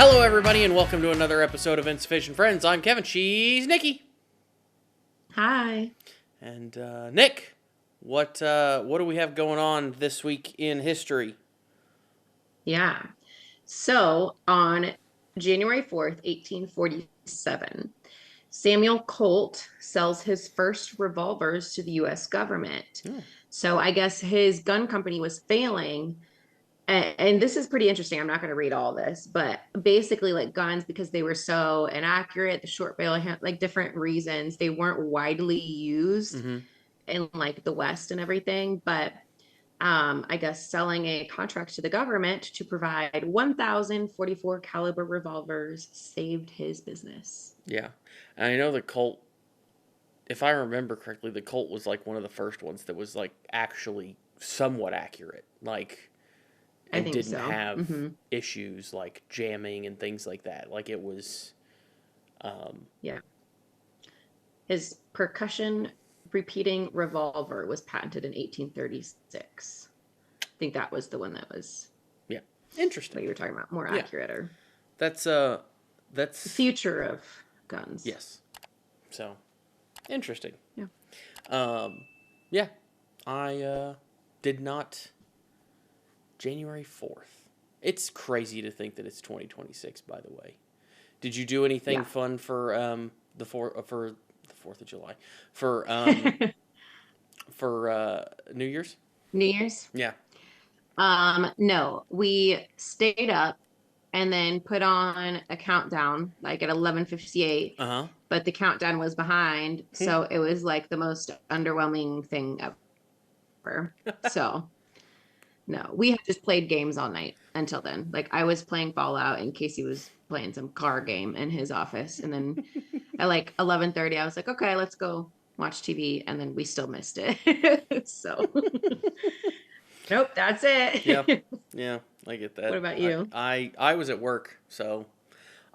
Hello, everybody, and welcome to another episode of Insufficient Friends. I'm Kevin. She's Nikki. Hi. And Nick, what do we have going on this week in history? Yeah. So on January 4th, 1847, Samuel Colt sells his first revolvers to the U.S. government. So I guess his gun company was failing. And this is pretty interesting. I'm not going to read all this, but basically, like guns, because they were so inaccurate, the short barrel, like different reasons, they weren't widely used in like the West and everything. But I guess selling a contract to the government to provide 1,044 caliber revolvers saved his business. Yeah, and I know the Colt, if I remember correctly, the Colt was like one of the first ones that was like actually somewhat accurate, like, I and think didn't so. have issues like jamming and things like that. Like it was, Yeah. His percussion repeating revolver was patented in 1836. I think that was the one that was interesting. what you were talking about, more accurate or That's the future of guns. Yes. So, interesting. Yeah. Yeah. I did not. January 4th. It's crazy to think that it's 2026, by the way. Did you do anything fun for the 4th of July? For for New Year's? New Year's? Yeah. No, we stayed up and then put on a countdown like at 11:58. Uh-huh. But the countdown was behind, so it was like the most underwhelming thing ever. So, no, we had just played games all night until then. Like I was playing Fallout and Casey was playing some car game in his office, and then at like 11:30 I was like, "Okay, let's go watch TV," and then we still missed it. So, nope, that's it. Yeah, I get that. What about you? I was at work, so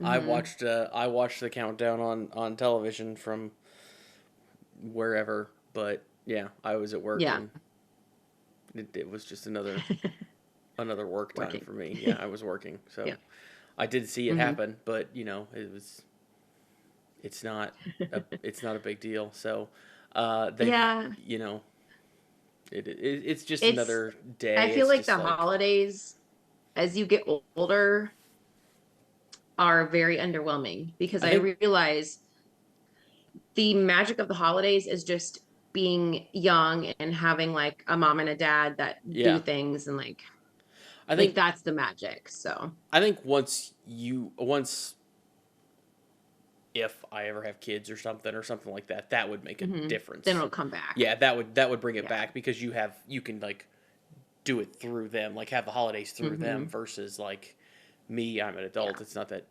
I watched the countdown on television from wherever, but yeah, I was at work and it was just another work time for me. Yeah, I was working, so I did see it happen, but it's not a big deal. So it's just another day. I feel like just the holidays, as you get older, are very underwhelming because I realize the magic of the holidays is just being young and having like a mom and a dad that do things, and like I think that's the magic. So I think if I ever have kids or something like that, that would make a difference. Then it'll come back. Yeah, that would bring it back because you can like do it through them, like have the holidays through them versus like me. I'm an adult. It's not that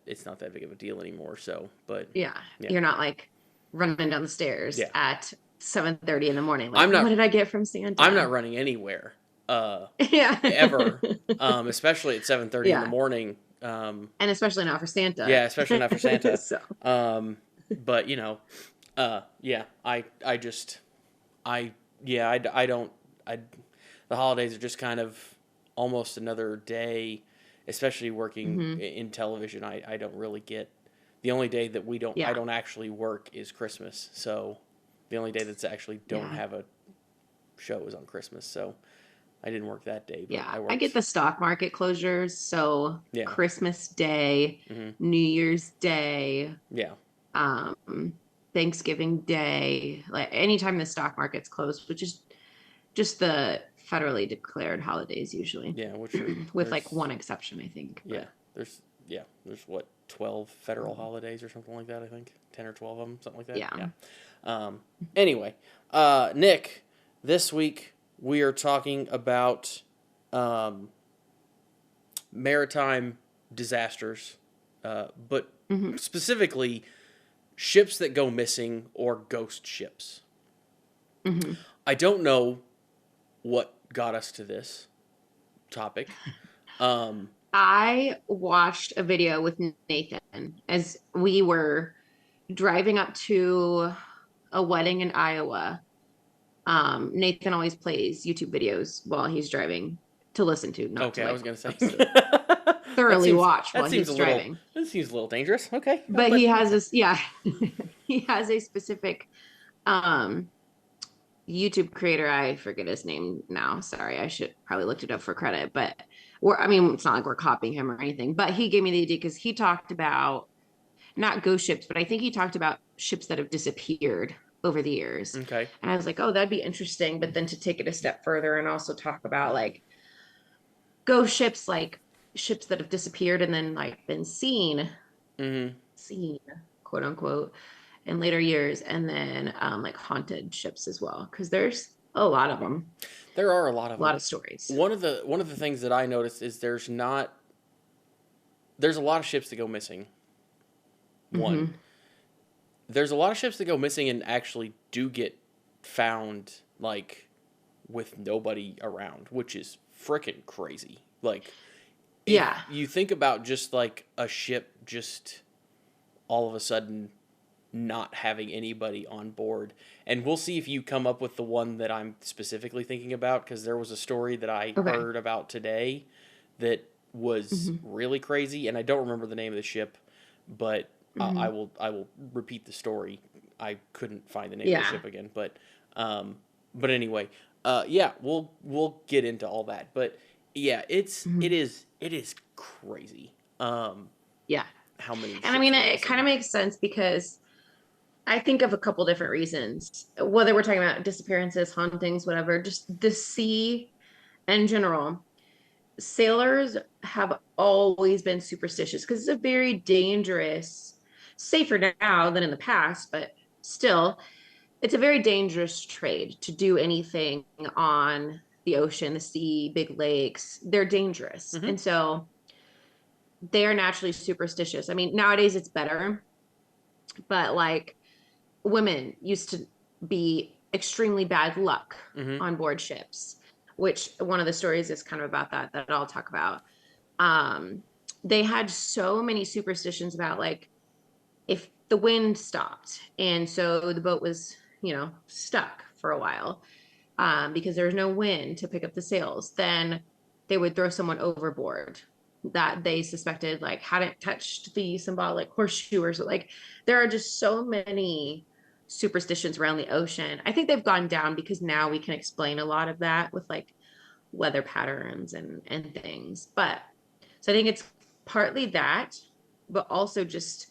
big of a deal anymore. So, but you're not like running down the stairs at 7:30 in the morning. Like, I'm not. What did I get from Santa? I'm not running anywhere. Ever. Especially at 7:30 in the morning. And especially not for Santa. Yeah, especially not for Santa. So. But the holidays are just kind of almost another day, especially working in television. I don't really get, the only day that I don't actually work is Christmas. So the only day that's actually don't have a show is on Christmas. So I didn't work that day. But I get the stock market closures. So Christmas Day, New Year's Day, Thanksgiving Day, like anytime the stock market's closed, which is just the federally declared holidays usually. Yeah, which with like one exception, I think. Yeah, there's what, 12 federal holidays or something like that. I think 10 or 12 of them, something like that. Yeah. Anyway, Nick, this week we are talking about maritime disasters, but specifically ships that go missing or ghost ships. I don't know what got us to this topic. I watched a video with Nathan as we were driving up to a wedding in Iowa. Nathan always plays YouTube videos while he's driving to listen to. Not okay, to, like, I was gonna say. thoroughly watch that while seems a he's little driving. dangerous. Okay, But but he has okay. this, yeah, he has a specific um YouTube creator. I forget his name now. Sorry, I should probably looked it up for credit. But I mean, it's not like we're copying him or anything. But he gave me the idea because he talked about not ghost ships, but I think he talked about ships that have disappeared over the years. Okay. And I was like, oh, that'd be interesting. But then to take it a step further and also talk about like ghost ships, like ships that have disappeared and then like been Mm-hmm. seen, quote unquote, in later years, and then like haunted ships as well, because there's a lot of them, There are a lot of a lot them. of stories. One of the things that I noticed is there's a lot of ships that go missing. One, Mm-hmm. there's a lot of ships that go missing and actually do get found like with nobody around, which is freaking crazy. Like if Yeah. you think about just like a ship just all of a sudden not having anybody on board. And we'll see if you come up with the one that I'm specifically thinking about because there was a story that I Okay. heard about today that was Mm-hmm. really crazy and I don't remember the name of the ship, but Mm-hmm. I will repeat the story. I couldn't find the name of the Yeah. ship again, um but anyway, yeah, we'll get into all that. But yeah, Mm-hmm. it is crazy. Yeah. How many And I ships mean, go it kind missing. of makes sense because I think of a couple different reasons, whether we're talking about disappearances, hauntings, whatever, just the sea in general. Sailors have always been superstitious because it's a very dangerous, safer now than in the past, but still, it's a very dangerous trade to do anything on the ocean, the sea, big lakes. They're dangerous. Mm-hmm. And so they are naturally superstitious. I mean, nowadays it's better, but like women used to be extremely bad luck Mm-hmm. on board ships, which one of the stories is kind of about that I'll talk about. um they had so many superstitions about like if the wind stopped and so the boat was stuck for a while, because there was no wind to pick up the sails, then they would throw someone overboard that they suspected like hadn't touched the symbolic horseshoers. Like there are just so many superstitions around the ocean. I think they've gone down because now we can explain a lot of that with like weather patterns and things. But so I think it's partly that, but also just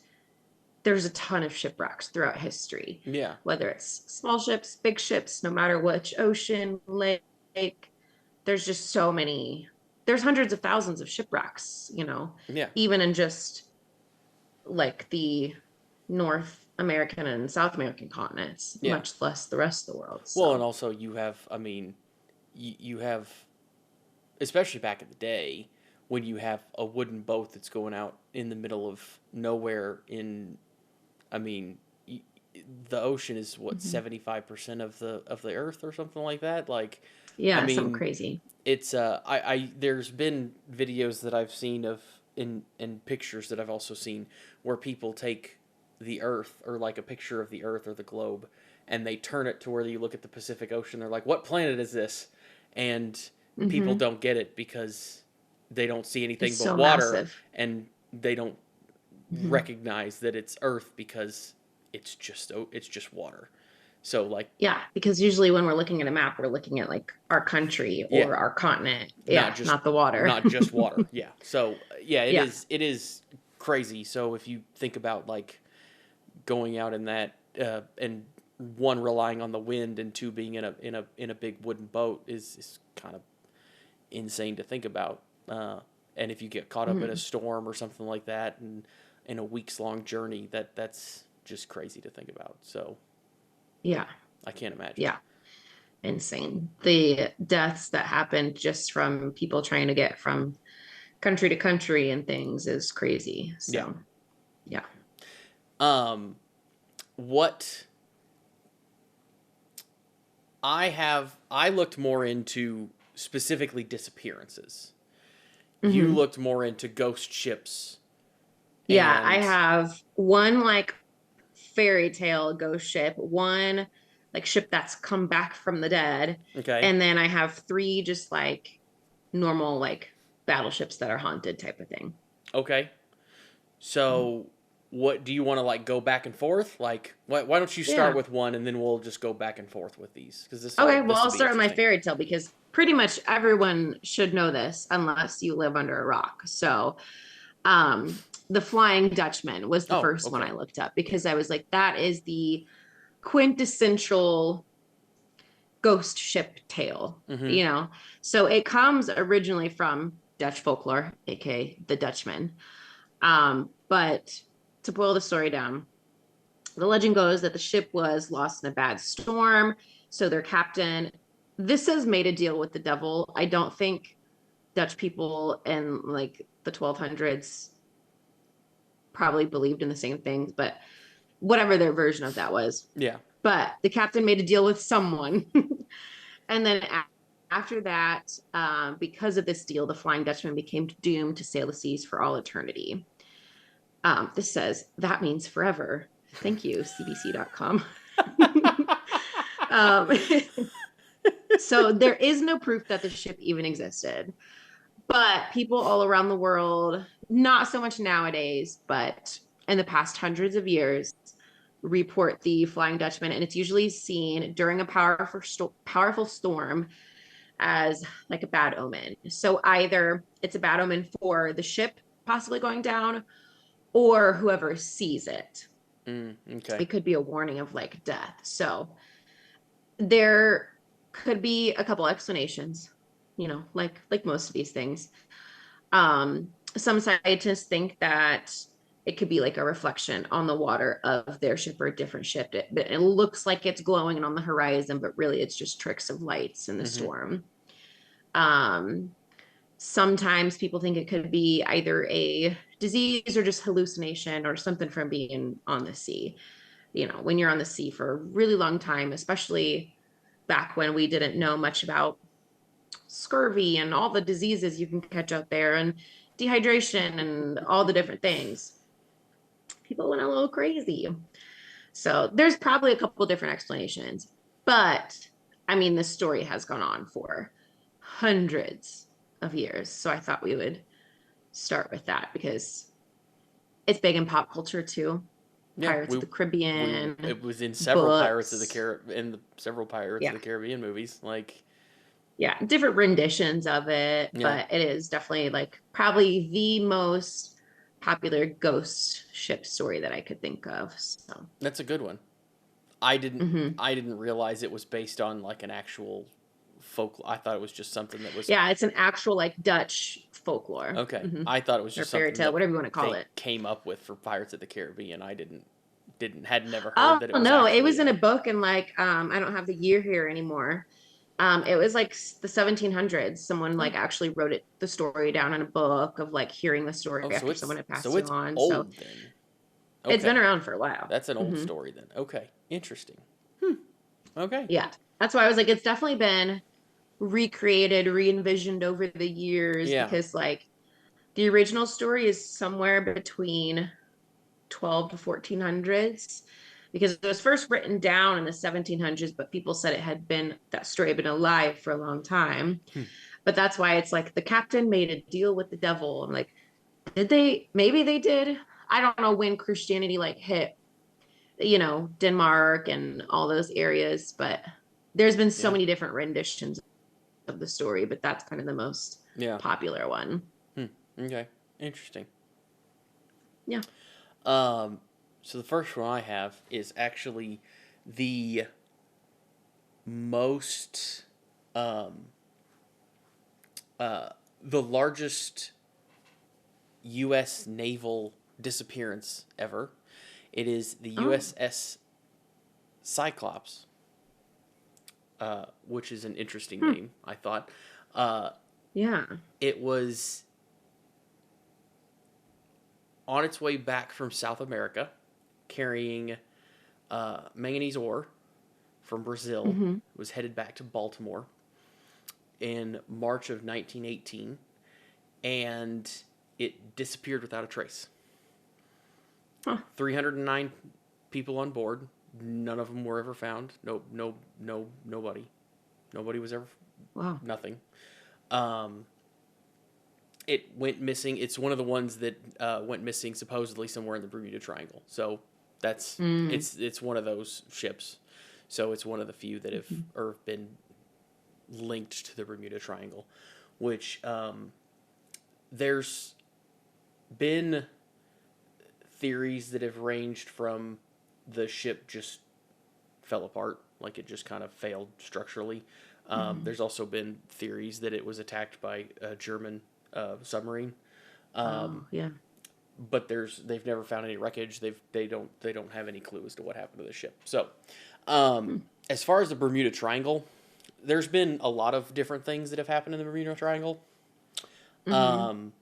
there's a ton of shipwrecks throughout history, Yeah. whether it's small ships, big ships, no matter which ocean, lake, there's just so many. There's hundreds of thousands of shipwrecks, Yeah. even in just like the North American and South American continents, Yeah. much less the rest of the world. Well, and So, also you have, I mean, you have, especially back in the day, when you have a wooden boat that's going out in the middle of nowhere in, I mean, the ocean is what mhm. 75% of the Earth or something like that. Like, I Yeah, something mean, crazy. it's I there's been videos that I've seen of in pictures that I've also seen where people take the Earth or like a picture of the Earth or the globe and they turn it to where you look at the Pacific Ocean. They're like, "What planet is this?" And people Hmm. don't get it because they don't see anything It's but so water massive. and they don't Hmm. recognize that it's Earth because it's just water. So like Yeah, because usually when we're looking at a map, we're looking at like our country yeah, or our continent. not Yeah, just not the water. not just water. Yeah. So yeah, Yeah. it is crazy. So if you think about like going out in that and one relying on the wind and two being in a big wooden boat is kind of insane to think about. And if you get caught up in a Mhm. storm or something like that and in a weeks long journey, that's just crazy to think about. So Yeah. I can't imagine. Yeah. Insane. The deaths that happen just from people trying to get from country to country and things is crazy. Yeah. So, yeah. Um, what I looked more into specifically disappearances. You Hmm. looked more into ghost ships Yeah, I and have one like fairy tale ghost ship, one like ship that's come back from the dead, okay. and then I have three just like normal like battleships that are haunted type of thing. Okay. So, what do you want to like go back and forth? Like, why don't you start Yeah. with one and then we'll just go back and forth with these because Okay, well, this will I'll be start with my interesting. fairy tale because pretty much everyone should know this unless you live under a rock. So, um, the Flying Dutchman was the Oh, first one okay. I looked up because I was like, that is the quintessential ghost ship tale, Mm-hmm. you know? So it comes originally from Dutch folklore, aka the Dutchman. But to boil the story down, the legend goes that the ship was lost in a bad storm. So their captain, this has made a deal with the devil. I don't think Dutch people in like the 1200s probably believed in the same things, but whatever their version of that was. Yeah. But the captain made a deal with someone. And then after that, because of this deal, the Flying Dutchman became doomed to sail the seas for all eternity. This says that means forever. Thank you, CBC.com. um, so there is no proof that the ship even existed, but people all around the world, not so much nowadays, but in the past hundreds of years, report the Flying Dutchman, and it's usually seen during a powerful storm as like a bad omen. So either it's a bad omen for the ship possibly going down or whoever sees it. Okay. It could be a warning of like death. So there could be a couple explanations, like most of these things. Some scientists think that it could be like a reflection on the water of their ship or a different ship. It looks like it's glowing on the horizon, but really it's just tricks of lights in the Mm-hmm. storm. Um, Sometimes people think it could be either a disease or just hallucination or something from being on the sea. When you're on the sea for a really long time, especially back when we didn't know much about scurvy and all the diseases you can catch out there and dehydration and all the different things, people went a little crazy. So there's probably a couple different explanations. But I mean, this story has gone on for hundreds of years. So I thought we would start with that because it's big in pop culture too. Yeah, Pirates of the Caribbean, it was in several books. several Pirates of Yeah. the Caribbean movies. Like, Yeah. Different renditions of it, yeah, but it is definitely like probably the most popular ghost ship story that I could think of. So, that's a good one. I didn't mhm. I didn't realize it was based on like an actual folk. I thought it was just something that was Yeah, it's an actual like Dutch folklore, okay. I thought it was or just fairy something tale, that whatever you want to call they it. came up with for Pirates of the Caribbean. I didn't had never heard Oh that it was no, it actually was in a a book, and like I don't have the year here anymore. It was like the 1700s. Someone oh like actually wrote the story down in a book of like hearing the story oh after someone had passed so it it's on. So old then. it's been Okay, around for a while. that's an old Hmm. story then. Okay, interesting. Okay, Yeah, that's why I was like, it's definitely been recreated, re-envisioned over the years yeah. because like the original story is somewhere between 12 to 1400s because it was first written down in the 1700s, but people said that story had been alive for a long time. Hmm. But that's why it's like the captain made a deal with the devil. I'm like, did they? Maybe they did. I don't know when Christianity like hit, Denmark and all those areas, but there's been so Yeah, many different renditions of the story, but that's kind of the most yeah. popular one. Hmm. Okay, interesting. Yeah. Um, so the first one I have is actually the most um uh the largest U.S. naval disappearance ever. It is the Oh, USS Cyclops, which is an interesting hmm. name, I thought. Uh, Yeah. it was on its way back from South America, carrying manganese ore from Brazil. Hmm. It was headed back to Baltimore in March of 1918, and it disappeared without a trace. Huh. 309 people on board. None of them were ever found. Nobody. Nobody was ever Wow. nothing. Um, it went missing. It's one of the ones that went missing supposedly somewhere in the Bermuda Triangle. So that's Mm. it's one of those ships. So it's one of the few that have Mhm. or been linked to the Bermuda Triangle, which there's been theories that have ranged from the ship just fell apart, like it just kind of failed structurally. Mhm. There's also been theories that it was attacked by a German submarine. Um, Oh, yeah. but they've never found any wreckage. They don't have any clue as to what happened to the ship. So, um, Hmm. as far as the Bermuda Triangle, there's been a lot of different things that have happened in the Bermuda Triangle. Mm-hmm. Um,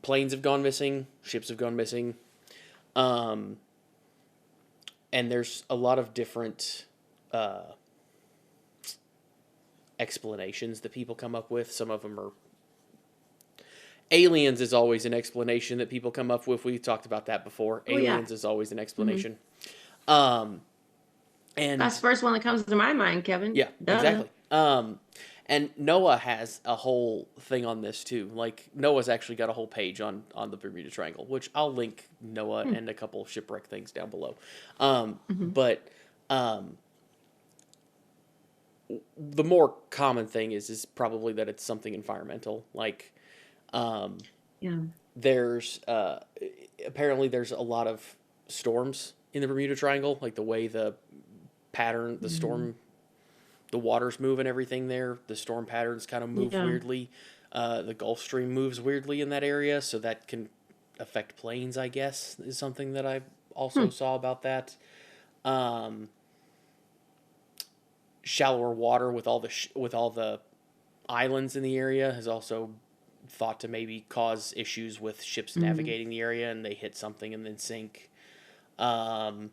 Planes have gone missing, ships have gone missing, um, and there's a lot of different uh, explanations that people come up with. Some of them are aliens is always an explanation that people come up with. We talked about that before. Oh, yeah. Aliens is always an Hmm. explanation. Um, That's the and first one that comes to my mind, Kevin. yeah, Duh. exactly. And Noah has a whole thing on this too. Like Noah's actually got a whole page on the Bermuda Triangle, which I'll link Noah Hmm. and a couple shipwreck things down below. Hmm. But um, the more common thing is probably that it's something environmental. Like um, Yeah. there's apparently there's a lot of storms in the Bermuda Triangle, like the way the pattern, the Mm. storm, the waters move and everything there. The storm patterns kind of move Yeah. weirdly. The Gulf Stream moves weirdly in that area, so that can affect planes. I guess is something that I also Hmm. saw about that. Um, Shallower water with all the islands in the area has also thought to maybe cause issues with ships Mm. navigating the area and they hit something and then sink. Um,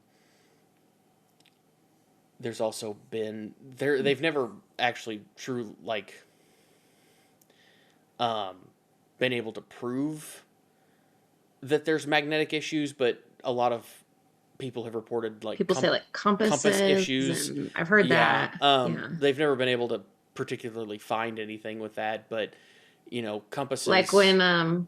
there's also been there Hmm. they've never actually true like um, been able to prove that there's magnetic issues, but a lot of people have reported like People say like compass compasses, issues. and I've heard Yeah, that. Yeah. they've never been able to particularly find anything with that, but Like compasses. when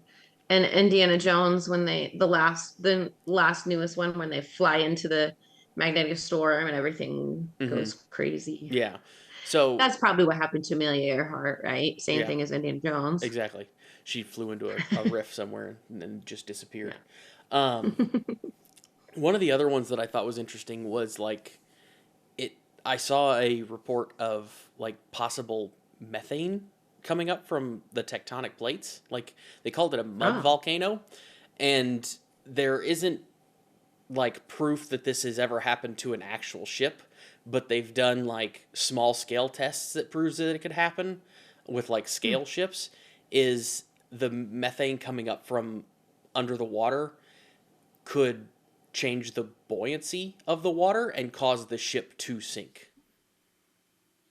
in Indiana Jones when the last newest one when they fly into the magnetic storm and everything Hmm. goes crazy. Yeah, so That's probably what happened to Amelia Earhart, right? Same yeah, thing as Indiana Jones. exactly. She flew into a rift somewhere and then just disappeared. Yeah. Um, One of the other ones that I thought was interesting was like it. I saw a report of like possible methane coming up from the tectonic plates. Like they called it a mud Oh. volcano, and there isn't like proof that this has ever happened to an actual ship, but they've done like small scale tests that proves that it could happen with like Hmm. scale ships. Is the methane coming up from under the water could change the buoyancy of the water and cause the ship to sink,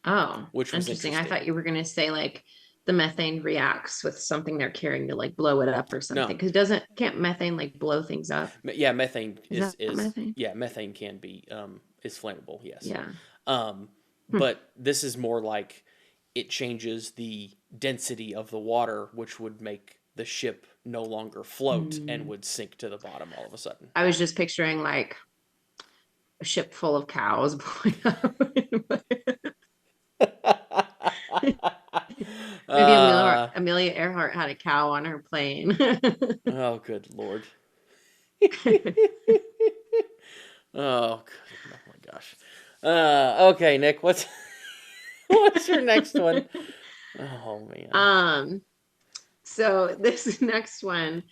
Oh, which was interesting. I interesting. thought you were going to say like the methane reacts with something they're carrying to like blow it up or No, something. Because doesn't can't methane like blow things up? yeah, methane Is that is methane? yeah, methane can be is flammable, yes. Yeah. Um, Hmm. but this is more like it changes the density of the water, which would make the ship no longer float and Mm. would sink to the bottom all of a sudden. I was just picturing like a ship full of cows blowing up. Maybe uh, Amelia Earhart had a cow on her plane. oh, good lord. Oh, good. Oh my gosh. Okay, Nick, what's what's your next one? Oh man. um, so this next one,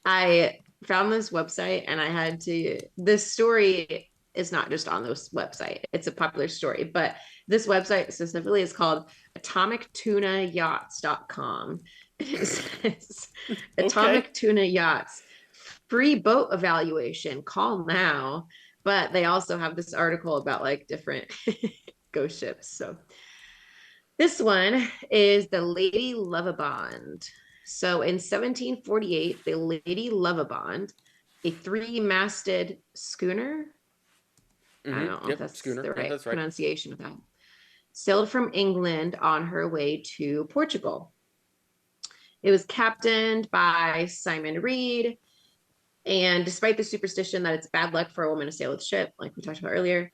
I found this website and I had to, this story is not just on this website, it's a popular story, but this website specifically is called atomictunayachts.com. It says Okay. Atomic Tuna Yachts, free boat evaluation, call now. But they also have this article about like different ghost ships. So this one is the Lady Lovabond. So in 1748, the Lady Lovabond, a three-masted schooner, I Mm-hmm. don't know if Yep. that's Schooner. the Yeah, right that's right. pronunciation of that, sailed from England on her way to Portugal. It was captained by Simon Reed. And despite the superstition that it's bad luck for a woman to sail with a ship, like we talked about earlier,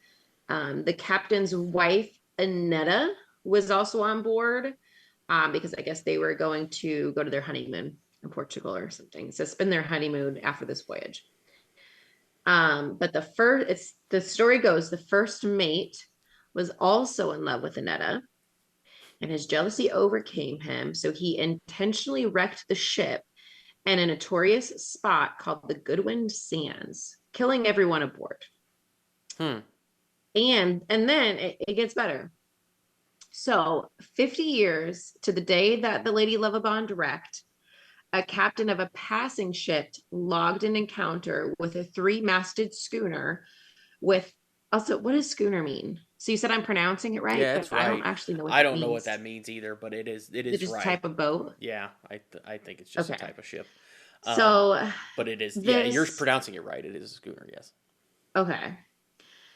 the captain's wife, Annetta, was also on board because I guess they were going to go to their honeymoon in Portugal or something. So spend their honeymoon after this voyage. But the story goes the first mate was also in love with Annetta, and his jealousy overcame him. So he intentionally wrecked the ship in a notorious spot called the Goodwin Sands, killing everyone aboard. Hmm. And then it gets better. So 50 years to the day that the Lady Lovabond wrecked, a captain of a passing ship logged an encounter with a three-masted schooner with also, what does schooner mean? So you said I'm pronouncing it right, Yeah, but it's I don't right. actually know what I that don't know what means. that means either, but it Is it is just a right. type of boat? Yeah, I think it's just a Okay. type of ship. Um, So but it is, yeah, you're this pronouncing it right. It is a schooner, yes. okay.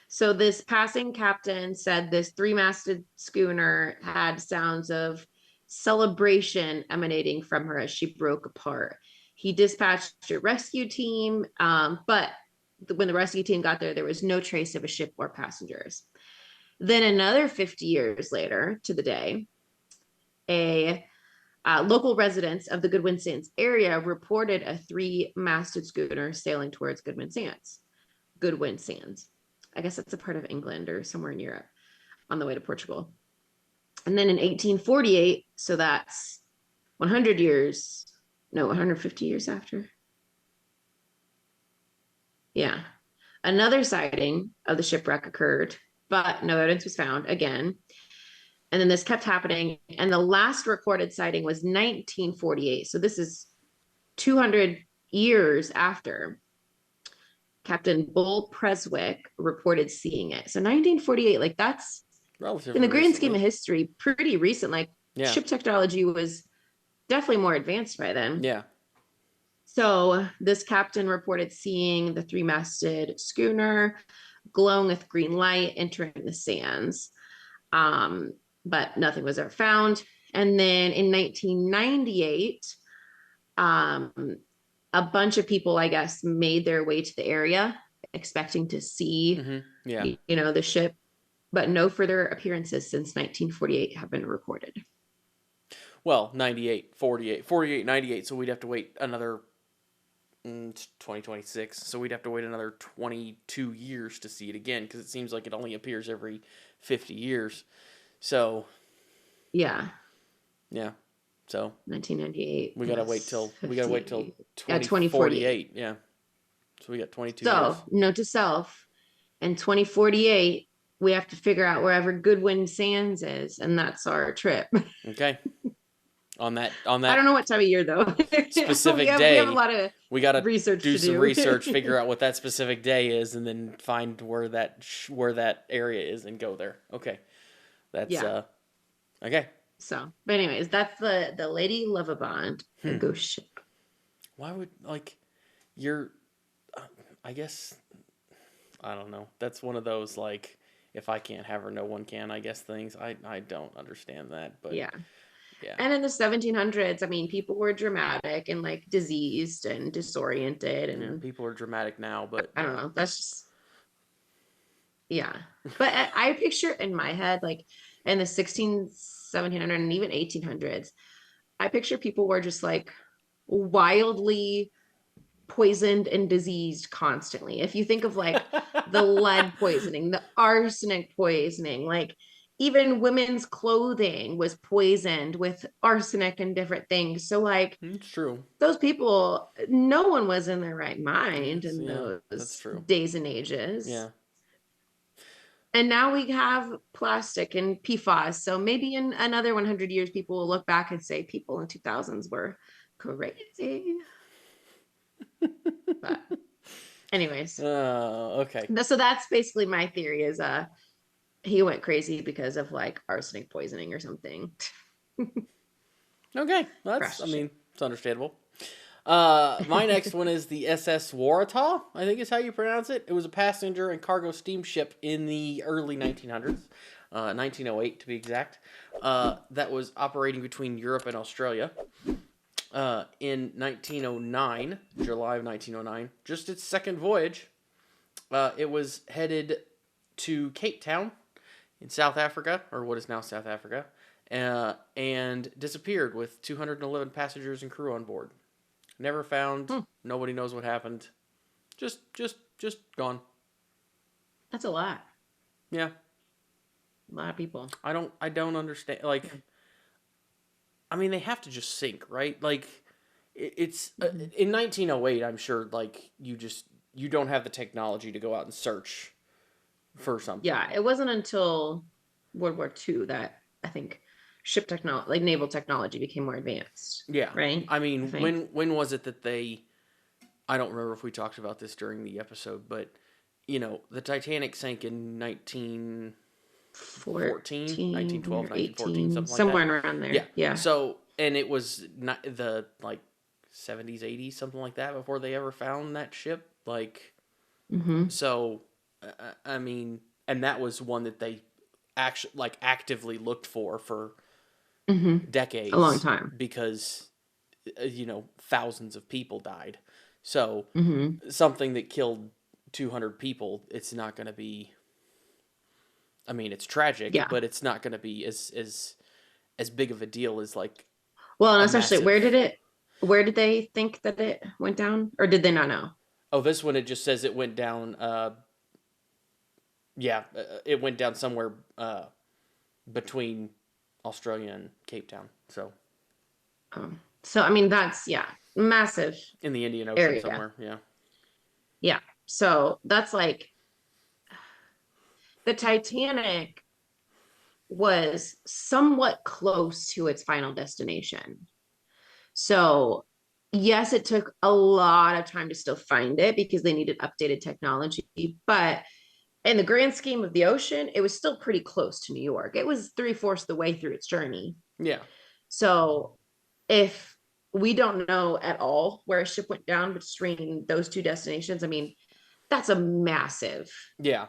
So this passing captain said this three-masted schooner had sounds of celebration emanating from her as she broke apart. He dispatched a rescue team, but when the rescue team got there, there was no trace of a ship or passengers. Then another 50 years later to the day, a local residents of the Goodwin Sands area reported a three-masted schooner sailing towards Goodwin Sands. Goodwin Sands. I guess that's a part of England or somewhere in Europe on the way to Portugal. And then in 1848, so that's 100 years, no, 150 years after. Yeah. Another sighting of the shipwreck occurred, but no evidence was found again. And then this kept happening. And the last recorded sighting was 1948. So this is 200 years after Captain Bull Preswick reported seeing it. So 1948, like that's in the Relatively grand scheme recently. of history, pretty recent. Like Yeah. ship technology was definitely more advanced by then. Yeah. So this captain reported seeing the three-masted schooner glowing with green light entering the sands. Um, but nothing was ever found. And then in 1998, um, a bunch of people, I guess, made their way to the area expecting to see, Yeah. the ship, but no further appearances since 1948 have been recorded. Well, 98, 48, 48, 98. So we'd have to wait another 2026. So we'd have to wait another 22 years to see it again because it seems like it only appears every 50 years. So, Yeah. yeah. So 1998 we gotta wait till 50, yeah, 2048. 2048. Yeah. So we got 22 years. So, note to self, in 2048, we have to figure out wherever Goodwin Sands is, and that's our trip. Okay. On I don't that know what time of year though. we specific have a day, lot of we gotta research do to some do. research, figure out what that specific day is, and then find where that area is and go there. Okay. That's Yeah. okay. So, but anyways, that's the Lady Lovabond, a ghost ship. Why would you're? I guess I don't know. That's one of those like if I can't have her, no one can. I guess things. I don't understand that, but Yeah. yeah. And in the 1700s, I mean, people were dramatic and like diseased and disoriented, Yeah, and people are dramatic now, but I don't know. That's just yeah. But I picture in my head, like in the 16, 1700, and even 1800s, I picture people were just like wildly poisoned and diseased constantly. If you think of like the lead poisoning, the arsenic poisoning, like even women's clothing was poisoned with arsenic and different things. So like it's true. those people, no one was in their right mind Yes, in yeah, that's those true. days and ages. Yeah. And now we have plastic and PFAS. So maybe in another 100 years, people will look back and say people in 2000s were crazy. But anyways, Okay. so that's basically my theory is he went crazy because of like arsenic poisoning or something. Okay. Crashed the I ship. mean, it's understandable. My next one is the SS Waratah, I think is how you pronounce it. It was a passenger and cargo steamship in the early 1900s, 1908 to be exact, that was operating between Europe and Australia. In 1909, July of 1909, just its second voyage, it was headed to Cape Town in South Africa, or what is now South Africa, and disappeared with 211 passengers and crew on board. Never found. Hmm. Nobody knows what happened. Just gone. That's a lot. Yeah. A lot of people. I don't understand. Like, I mean, they have to just sink, right? Like, it's Mm-hmm. in 1908. I'm sure, like, you don't have the technology to go out and search for something. Yeah, it wasn't until World War II that I think ship technology, like naval technology, became more advanced. Yeah. Right? I I mean, think when was it that they? I don't remember if we talked about this during the episode, but the Titanic sank in 1914, 14 1912, or 1914, 18, something like that. somewhere around Yeah. there. Yeah. So, and it was not the like 70s, 80s, something like that before they ever found that ship. Like, Mm-hmm. so, I mean, and that was one that they actually like actively looked for Mm-hmm. A long decades time. because thousands of people died. So, Mm-hmm. something that killed 200 people, it's not going to be. I mean, it's tragic, Yeah. but it's not going to be as big of a deal as like Well, and a especially massive. where did they think that it went down? Or did they not know? Oh, this one it just says it went down. Yeah, it went down somewhere between Australia and Cape Town, so So, I mean, that's, yeah, massive in the Indian Ocean area. somewhere. Yeah, Yeah. So that's like the Titanic was somewhat close to its final destination. So, yes, it took a lot of time to still find it because they needed updated technology. But in the grand scheme of the ocean, it was still pretty close to New York. It was three-fourths of the way through its journey. yeah, So, if we don't know at all where a ship went down between those two destinations, I mean, that's a massive, yeah.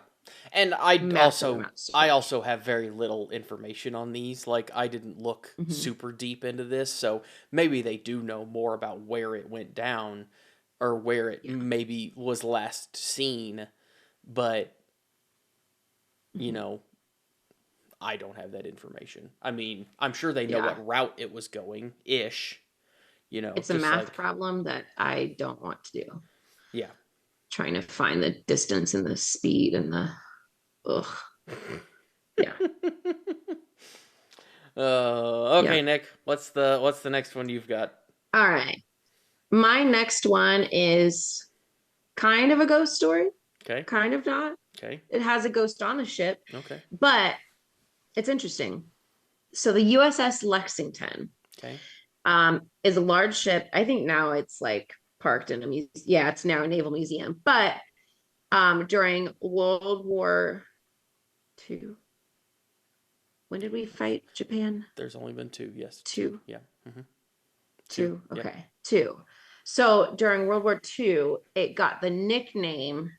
And I massive also amount to I search. also have very little information on these. Like I didn't look Mm-hmm. super deep into this, so maybe they do know more about where it went down or where it Yeah. maybe was last seen, but you Mm-hmm. know, I don't have that information. I mean, I'm sure they know Yeah. what route it was going ish, It's a just math like problem that I don't want to do. yeah. Trying to find the distance and the speed and the ugh. Yeah. Yeah. Okay, Nick. What's the next one you've got? All right. My next one is kind of a ghost story, Okay. kind of not. Okay. It has a ghost on the ship, Okay. but it's interesting. So the USS Lexington Okay. is a large ship. I think now it's like parked in a museum. Yeah, it's now a naval museum. But during World War II, when did we fight Japan? There's only been two. Yes, two. Two. Yeah. Mm-hmm. Two. Two. Yep. Okay. Two. So during World War II, it got the nickname.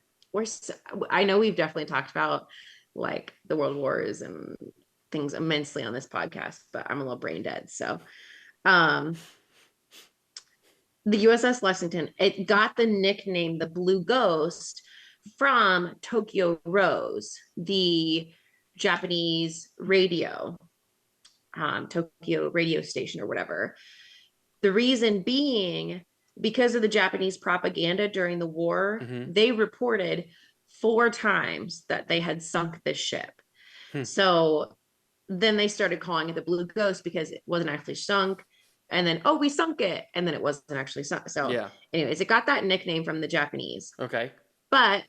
I know we've definitely talked about like the World Wars and things immensely on this podcast, but I'm a little brain dead. So um the USS Lexington, it got the nickname the Blue Ghost from Tokyo Rose, the Japanese radio, Tokyo radio station or whatever. The reason being because of the Japanese propaganda during the war, Mm-hmm. they reported 4 times that they had sunk this ship. Hmm. So then they started calling it the Blue Ghost because it wasn't actually sunk. And then, oh, we sunk it. And then it wasn't actually sunk. So, Yeah. anyways, it got that nickname from the Japanese. Okay. But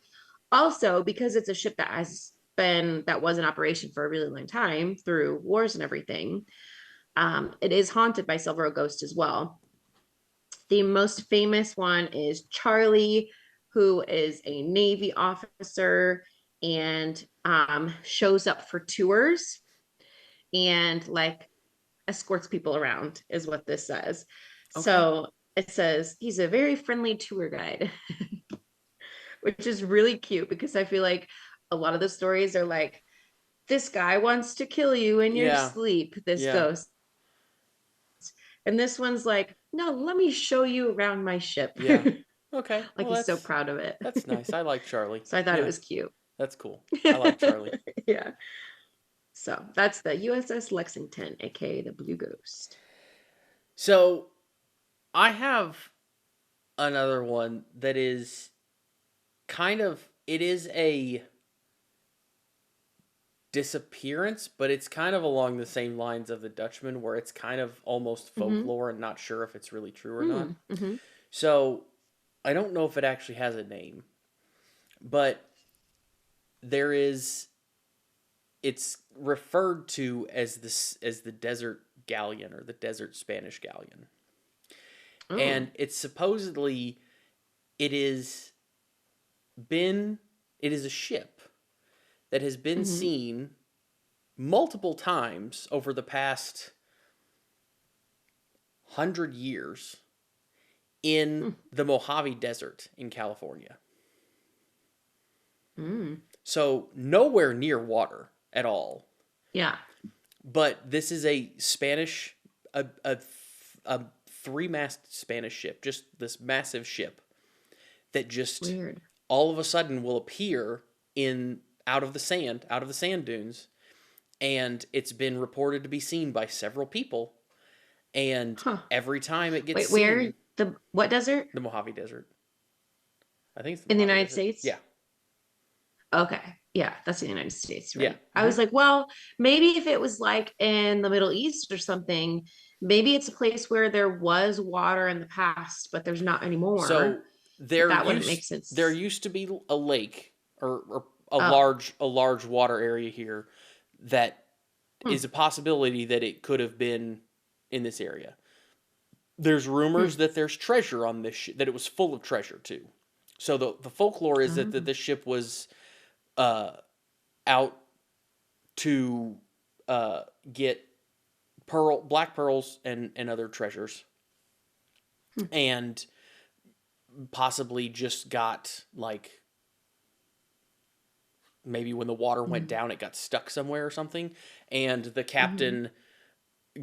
also because it's a ship that was in operation for a really long time through wars and everything, it is haunted by several ghosts as well. The most famous one is Charlie, who is a Navy officer and shows up for tours and like escorts people around, is what this says. Okay. So it says he's a very friendly tour guide, which is really cute because I feel like a lot of the stories are like, this guy wants to kill you in your Yeah. sleep, this Yeah. ghost. And this one's like, no, let me show you around my ship. Yeah. Okay. Like Well, he's so proud of that's it. nice. I like Charlie. So I thought it Yeah, was cute. that's cool. I like Charlie. Yeah. So that's the USS Lexington, aka the Blue Ghost. So I have another one that is kind of it is a disappearance, but it's kind of along the same lines of the Dutchman, where it's kind of almost Mm-hmm. folklore and not sure if it's really true or not. Mm-hmm. So I don't know if it actually has a name, but there is. It's referred to as the desert galleon or the desert Spanish galleon, Oh. and it's supposedly it is been it is a ship that has been Mm-hmm. seen multiple times over the past 100 years in the Mojave Desert in California. Mm-hmm. So nowhere near water at all. Yeah. But this is a Spanish, a three-mast Spanish ship, just this massive ship that just Weird. all of a sudden will appear in out of the sand dunes, and it's been reported to be seen by several people. And Huh. every time it gets Wait, where seen, the what desert? the Mojave Desert. I think it's the In the Mojave United Desert. States? Yeah, Okay. Yeah, that's the United States, yeah. right? I was like, well, maybe if it was like in the Middle East or something, maybe it's a place where there was water in the past, but there's not anymore. So But there that wouldn't make used there sense. used to be a lake or Oh. a large water area here that Hmm. is a possibility that it could have been in this area. There's Hmm. rumors that there's treasure on that it was full of treasure too. So the folklore is that Oh. this ship was uh, out to get black pearls and other treasures, Hmm. and possibly just got like maybe when the water went Hmm. down it got stuck somewhere or something, and the Hmm. captain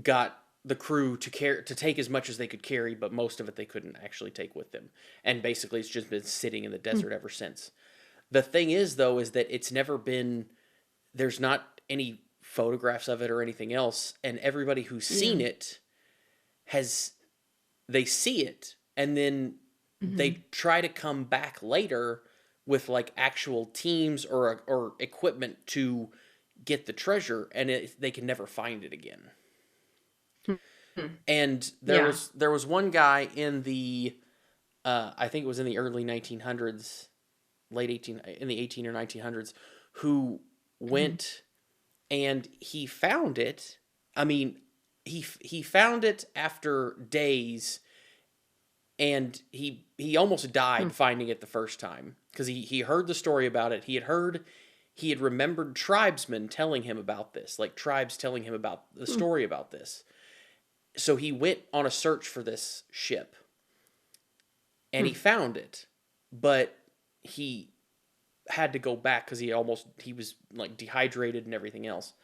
got the crew to take as much as they could carry, but most of it they couldn't actually take with them, and basically it's just been sitting in the Hmm. desert ever since. The thing is though is that it's never been there's not any photographs of it or anything else, and everybody who's seen Yeah. it has they see it and then Hmm. they try to come back later with like actual teams or equipment to get the treasure, and they can never find it again. Hmm. And Yeah. there was one guy in the I think it was in the early 1900s, late 18 in the 18 or 1900s, who Hmm. went and he found it. I mean, he found it after days, and he almost Hmm. died finding it the first time because he heard the story about it. He had remembered tribesmen telling him about this, like tribes telling him about the Hmm. story about this. So he went on a search for this ship and he Hmm. found it, but he had to go back because he was like dehydrated and everything else.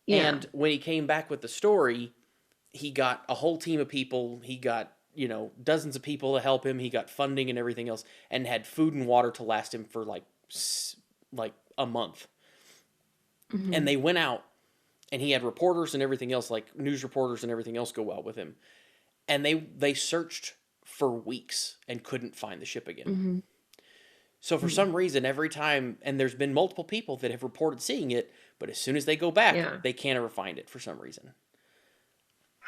Yeah. And when he came back with the story, he got a whole team of people. He got, dozens of people to help him. He got funding and everything else, and had food and water to last him for like a month. And Hmm. they went out, and he had reporters and everything else, like news reporters and everything else, go out with him. And they searched for weeks and couldn't find the ship again. Hmm. So for Hmm. some reason, every time, and there's been multiple people that have reported seeing it, but as soon as they go back, Yeah. they can't ever find it for some reason.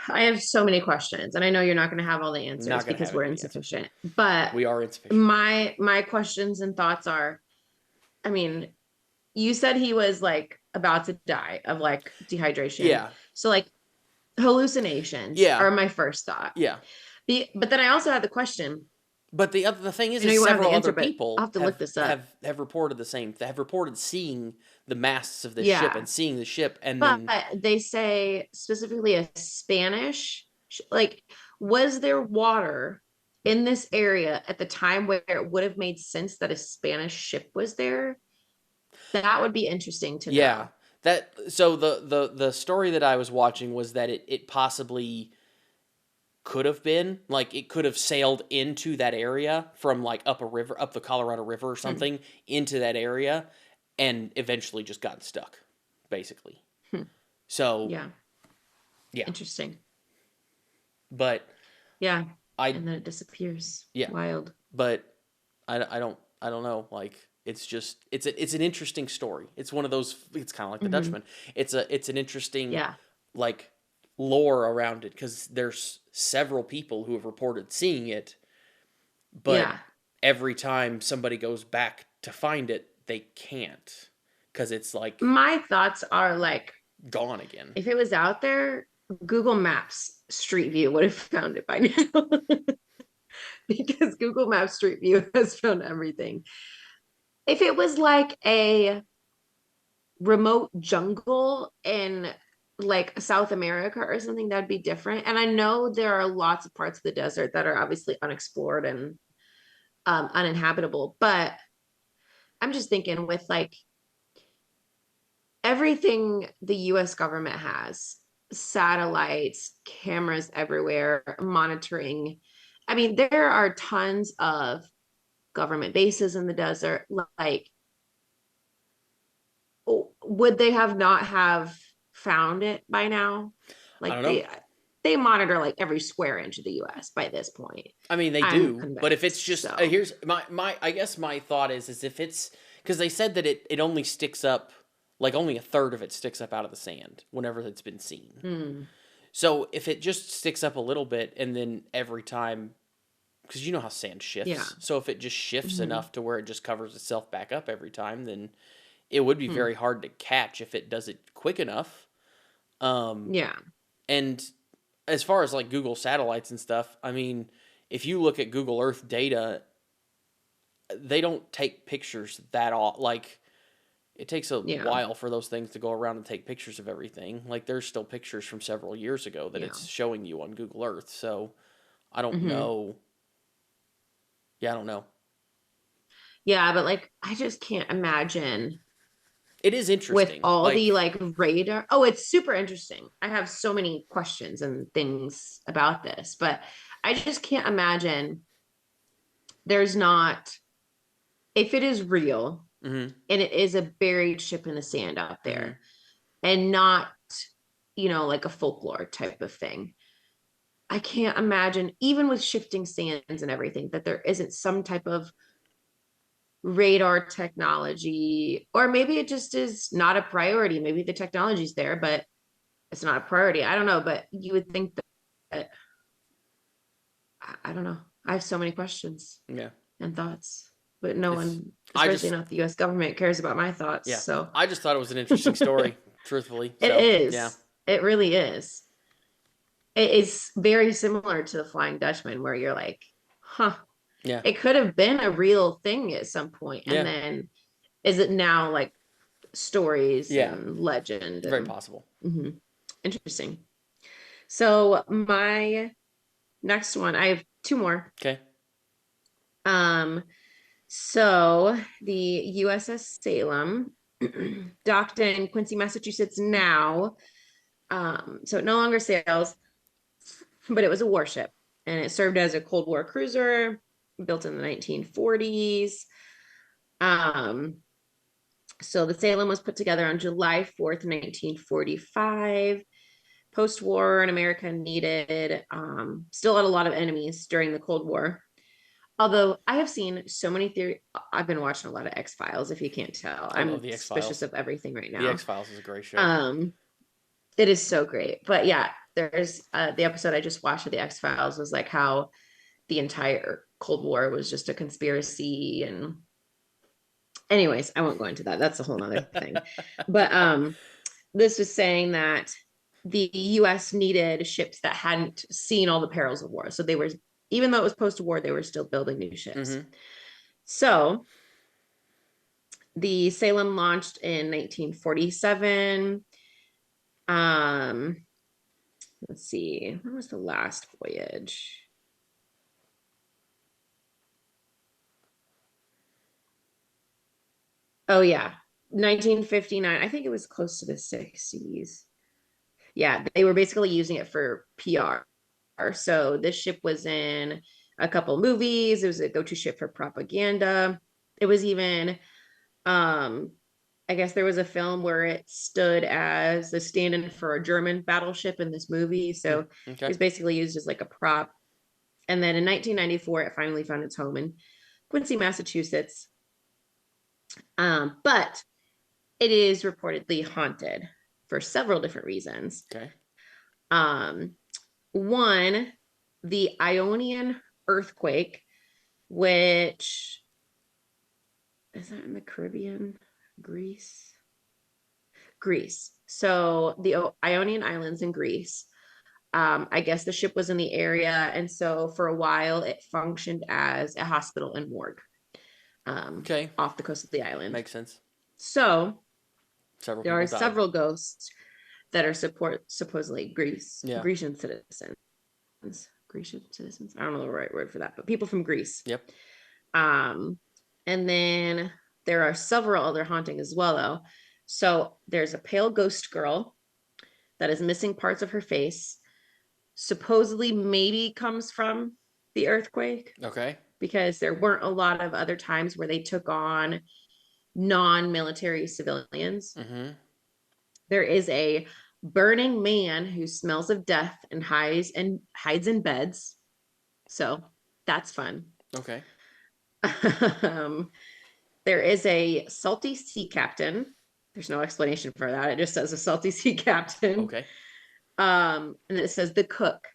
I have so many questions, and I know you're not going to have all the answers Not gonna because have we're any answers. insufficient. But We are insufficient. my questions and thoughts are, I mean, you said he was like about to die of like dehydration. Yeah, So like hallucinations yeah, are my first thought. yeah. But then I also had the question. But the thing I know is you won't have the several other answer, but I'll people have to look this up. have reported the same. Have reported seeing the masts of this ship Yeah. and seeing the ship, and But then they say specifically a Spanish, like, was there water in this area at the time where it would have made sense that a Spanish ship was there? That would be interesting to yeah, know. that so the story that I was watching was that it possibly could have been. Like it could have sailed into that area from like up a river, up the Colorado River or Hmm. something, into that area, and eventually just gotten stuck, basically. Hmm. So Yeah. yeah, Interesting. but Yeah. I And then it disappears. yeah, Wild. but I don't know. Like it's just it's an interesting story. It's one of those. It's kind of like the Hmm. Dutchman. It's an interesting Yeah. like lore around it because there's several people who have reported seeing it, but Yeah. every time somebody goes back to find it, they can't because it's like My thoughts are like, gone again. if it was out there, Google Maps Street View would have found it by now. Because Google Maps Street View has found everything. If it was like a remote jungle in like South America or something, that'd be different. And I know there are lots of parts of the desert that are obviously unexplored and uninhabitable, but I'm just thinking with like everything the US government has, satellites, cameras everywhere, monitoring. I mean, there are tons of government bases in the desert. Like, would they have not have found it by now? I don't Like know. they monitor like every square inch of the US by this point. I mean, they I'm do, but if it's convinced. just So, here's my I guess my thought is if it's because they said that it only sticks up like only a third of it sticks up out of the sand whenever it's been seen. hmm, So if it just sticks up a little bit and then every time because you know how sand yeah. shifts, so if it just shifts Hmm, enough to where it just covers itself back up every time, then it would be hmm, very hard to catch if it does it quick enough. Um, yeah. and as far as like Google satellites and stuff, I mean, if you look at Google Earth data, they don't take pictures that all like it takes a Yeah. while for those things to go around and take pictures of everything. Like there's still pictures from several years ago that Yeah. it's showing you on Google Earth. So I don't Hmm. know. Yeah, I don't know. Yeah, but like I just can't imagine It is with interesting. all the Like like radar. Oh, it's super interesting. I have so many questions and things about this, but I just can't imagine there's not, if it is real mm-hmm, and it is a buried ship in the sand out mm-hmm. there and not, like a folklore type of thing. I can't imagine, even with shifting sands and everything, that there isn't some type of radar technology, or maybe it just is not a priority. Maybe the technology's there, but it's not a priority. I don't know, but you would think that, I don't know. I have so many questions Yeah. and thoughts, but no It's one, I especially just not the US government, cares about my thoughts. yeah. So I just thought it was an interesting story, truthfully. it So, yeah. is. It really is. It is very similar to the Flying Dutchman, where you're like, huh, Yeah. it could have been a real thing at some point. And Yeah. then is it now like stories Yeah. and legend Very and possible. mhm. Interesting. So my next one, I have two more. Okay. Um, so the USS Salem, docked in Quincy, Massachusetts now. So it no longer sails, but it was a warship and it served as a Cold War cruiser built in the 1940s. Um, so the Salem was put together on July 4th, 1945. Post-war in America needed, still had a lot of enemies during the Cold War. Although I have seen so many theories, I've been watching a lot of X Files. If you can't tell, I love I'm the X suspicious Files. of everything right The now. X Files is a great show. Um, it is so great. But yeah, there's the episode I just watched of the X Files was like how the entire Cold War was just a conspiracy. And anyways, I won't go into that. That's a whole nother thing. But this was saying that the US needed ships that hadn't seen all the perils of war. So they were, even though it was post-war, they were still building new ships. Mm-hmm. So the Salem launched in 1947. Um, let's see, when was the last voyage? Oh yeah, 1959. I think it was close to the 60s. Yeah, they were basically using it for PR. So this ship was in a couple movies. It was a go-to ship for propaganda. It was even, I guess there was a film where it stood as the stand-in for a German battleship in this movie. So it Okay. was basically used as like a prop. And then in 1994, it finally found its home in Quincy, Massachusetts. But it is reportedly haunted for several different reasons. Okay. Um, One, the Ionian earthquake, which is that in the Caribbean? Greece? Greece. So the Ionian Islands in Greece. I guess the ship was in the area. And so for a while, it functioned as a hospital and morgue Okay. off the coast of the island. Makes sense. So Several there are people died. several ghosts that are supposedly Yeah. Grecian citizens. Grecian citizens. I don't know the right word for that, but people from Greece. Yep. Um, and then there are several other hauntings as well, though. So there's a pale ghost girl that is missing parts of her face, supposedly maybe comes from the earthquake Okay. because there weren't a lot of other times where they took on non-military civilians. Mm-hmm. There is a burning man who smells of death and hides in beds. So that's fun. Okay. um, there is a salty sea captain. There's no explanation for that. It just says a salty sea captain. Okay. And it says the cook,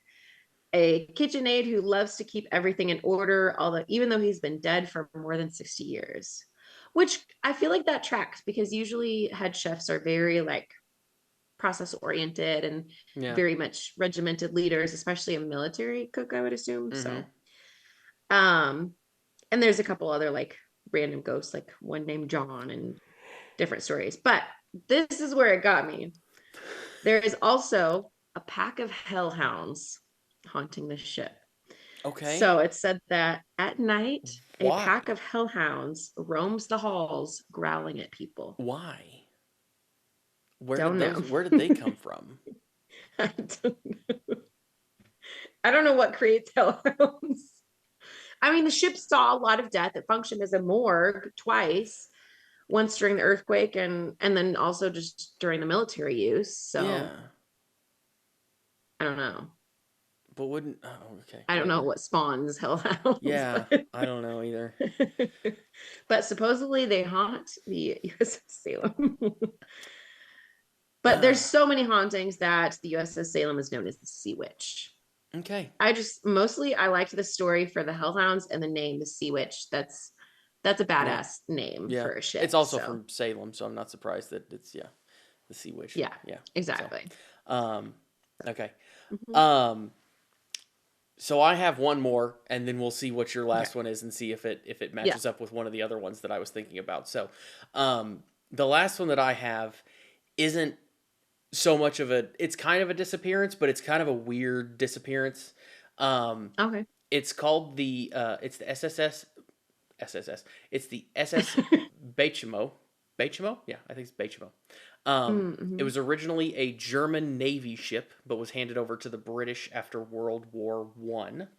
a KitchenAid who loves to keep everything in order, although even though he's been dead for more than 60 years. Which I feel like that tracks because usually head chefs are very like process oriented and Yeah. very much regimented leaders, especially a military cook, I would assume. Mm-hmm. So um and there's a couple other like random ghosts, like one named John and different stories. But this is where it got me. There is also a pack of hellhounds haunting the ship. Okay. So it said that at night, a Why? pack of hellhounds roams the halls growling at people. Why? Where did Don't those? know. Where did they come from? I don't know. I don't know what creates hellhounds. I mean, the ship saw a lot of death. It functioned as a morgue twice, once during the earthquake and then also just during the military use. So Yeah. I don't know. But wouldn't? Oh, okay. I don't know Whatever. what spawns hellhounds, Yeah. but I don't know either. but supposedly they haunt the USS Salem. But there's Uh, so many hauntings that the USS Salem is known as the Sea Witch. okay. I just mostly I liked the story for the hellhounds and the name the Sea Witch. That's a Yeah. badass name Yeah. for a It's ship. also So from Salem, so I'm not surprised that it's the Sea Witch. yeah, Yeah. So, exactly. um, okay. Mhm. Um, so I have one more, and then we'll see what your Okay. last one is, and see if it Yeah. matches up with one of the other ones that I was thinking about. So, the last one that I have isn't so much of a. It's kind of a disappearance, but it's kind of a weird disappearance. Um, Okay. it's called it's the SSS. It's the SS Bechemo. Bechemo? Yeah, I think it's Bechemo. It Mm-hmm. was originally a German Navy ship, but was handed over to the British after World War One.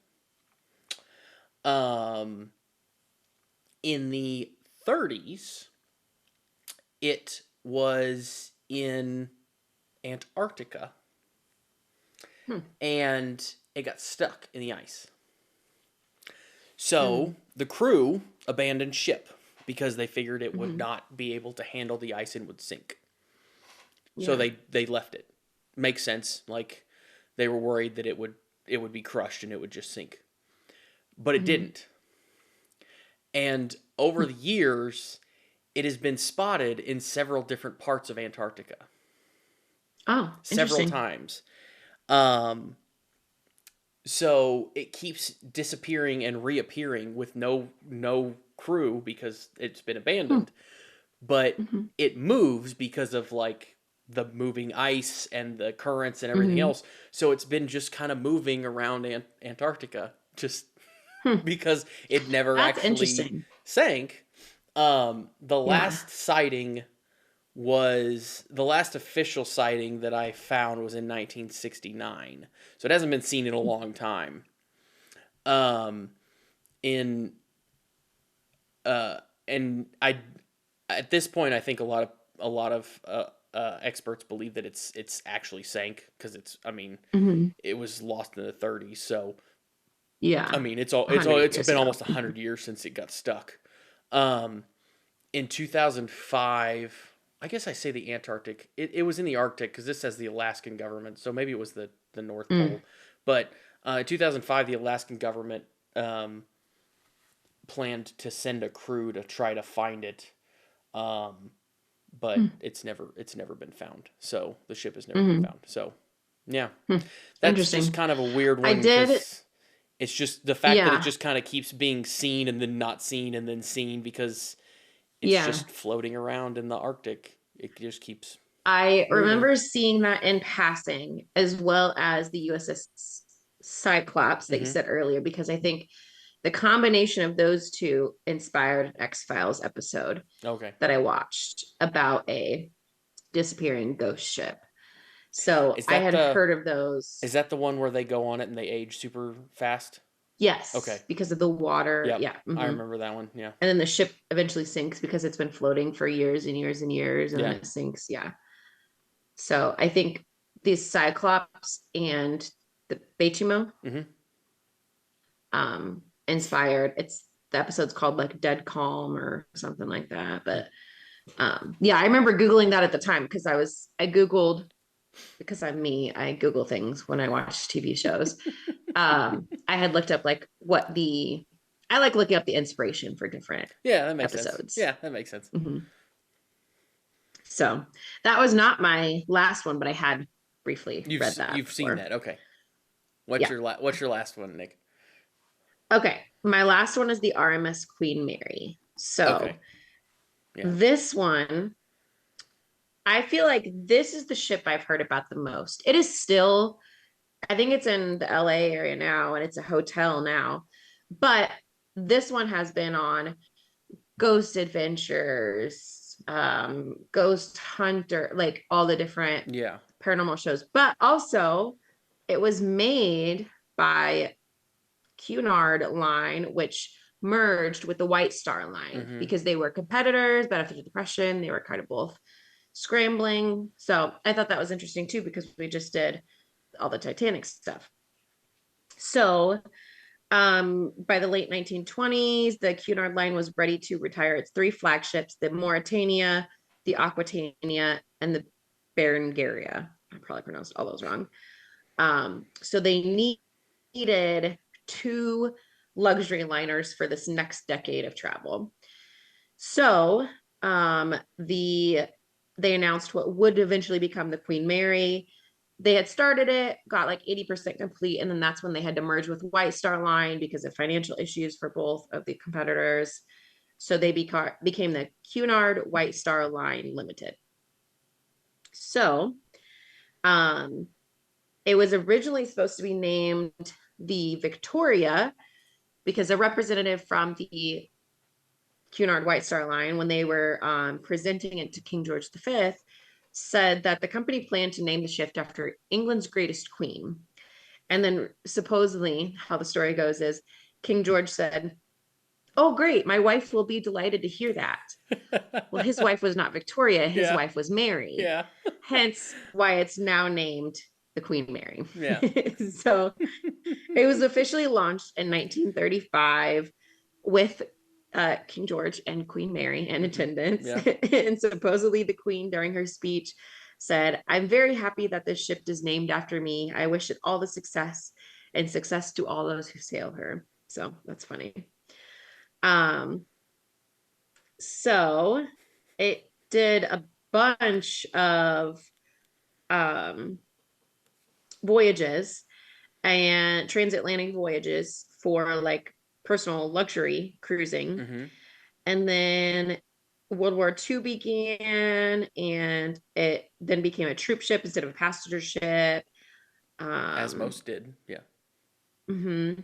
Um, in the 30s, it was in Antarctica, Hmm. and it got stuck in the ice. So Mm. the crew abandoned ship because they figured it would Mm-hmm. not be able to handle the ice and would sink. So Yeah. they left it. Makes sense. Like they were worried that it would be crushed and it would just sink. But it Mm-hmm. didn't. And over the years, it has been spotted in several different parts of Antarctica. Oh, Several interesting. times. Um, so it keeps disappearing and reappearing with no crew because it's been Hmm. abandoned. But Mm-hmm. it moves because of like the moving ice and the currents and everything Mm-hmm. else. So it's been just kind of moving around Antarctica just Hmm. because it never That's actually interesting. sank. The Yeah. last sighting was the last official sighting that I found was in 1969. So it hasn't been seen in a long time. Um, in uh, and I at this point I think a lot of experts believe that it's actually sank because I mean Hmm. it was lost in the 30s. So I Yeah. mean A hundred it's years been ago. almost 100 years since it got stuck. Um, in 2005, I guess I say the Antarctic. It was in the Arctic because this says the Alaskan government, so maybe it was the North Mm. Pole. But in 2005, the Alaskan government um, planned to send a crew to try to find it, um, but Mm. it's never been found. So the ship has never been Hmm. found. So yeah, Hmm. that's just Interesting. kind of a weird I one did. because it's just the fact that it Yeah. just kind of keeps being seen and then not seen and then seen because it's Yeah. just floating around in the Arctic. It just keeps I moving. remember seeing that in passing, as well as the USS Cyclops that you Hmm. said earlier, because I think the combination of those two inspired an X-Files episode Okay. that I watched about a disappearing ghost ship. So Is I that had the heard of those. is that the one where they go on it and they age super fast? Okay. Yes, because of the water. Yep. Yeah. I Hmm. remember that one. Yeah. And then the ship eventually sinks because it's been floating for years and years and years, and then Yeah. it sinks. Yeah. So I think these Cyclops and the Bechumo Hmm. inspired. It's the episode's called like Dead Calm or something like that. But yeah, I remember Googling that at the time because I Googled because I'm me, I Google things when I watch TV shows. I had looked up like I like looking up the inspiration for different Yeah, that makes sense. episodes. Yeah, that makes sense. Hmm. So that was not my last one, but I had briefly read that You've seen before. that. Okay. Yeah. What's your last one, Nick? Okay. My last one is the RMS Queen Mary. Okay. So Yeah. this one, I feel like this is the ship I've heard about the most. It is still, I think it's in the LA area now and it's a hotel now. But this one has been on Ghost Adventures, Ghost Hunter, like all the different Yeah. paranormal shows. But also, it was made by Cunard line, which merged with the White Star line Hmm. because they were competitors, but after the Depression, they were kind of both scrambling. So I thought that was interesting too because we just did all the Titanic stuff. So by the late 1920s, the Cunard line was ready to retire its three flagships, the Mauritania, the Aquitania, and the Berengaria. I probably pronounced all those wrong. So they needed two luxury liners for this next decade of travel. So they announced what would eventually become the Queen Mary. They had started it, got like 80% complete, and then that's when they had to merge with White Star Line because of financial issues for both of the competitors. So they became the Cunard White Star Line Limited. So um, it was originally supposed to be named the Victoria because a representative from the Cunard White Star Line, when they were presenting it to King George V, said that the company planned to name the ship after England's greatest queen. And then supposedly, how the story goes is King George said, "Oh, great, my wife will be delighted to hear that." Well, his wife was not Victoria, his Yeah. wife was Mary, Yeah. hence why it's now named the Queen Mary. Yeah. So it was officially launched in 1935 with King George and Queen Mary in Hmm. attendance. Yeah. And supposedly, the Queen, during her speech, said, "I'm very happy that this ship is named after me. I wish it all the success and success to all those who sail her." So that's funny. Um, so it did a bunch of um, voyages and transatlantic voyages for like personal luxury cruising. Hmm. And then World War II began and it then became a troop ship instead of a passenger ship. As Um, most did. Yeah. mhm.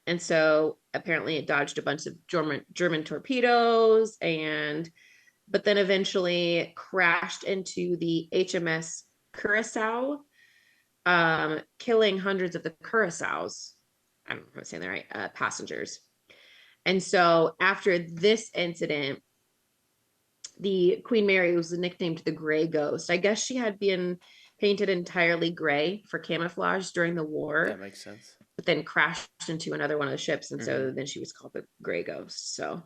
And so apparently it dodged a bunch of German torpedoes and but then eventually crashed into the HMS Curacao, killing hundreds of the Curaçaos. I don't know if I'm saying that right, passengers. And so after this incident, the Queen Mary was nicknamed the Gray Ghost. I guess she had been painted entirely gray for camouflage during the That war, makes sense. but then crashed into another one of the ships. And Mm-hmm. so then she was called the Gray Ghost. So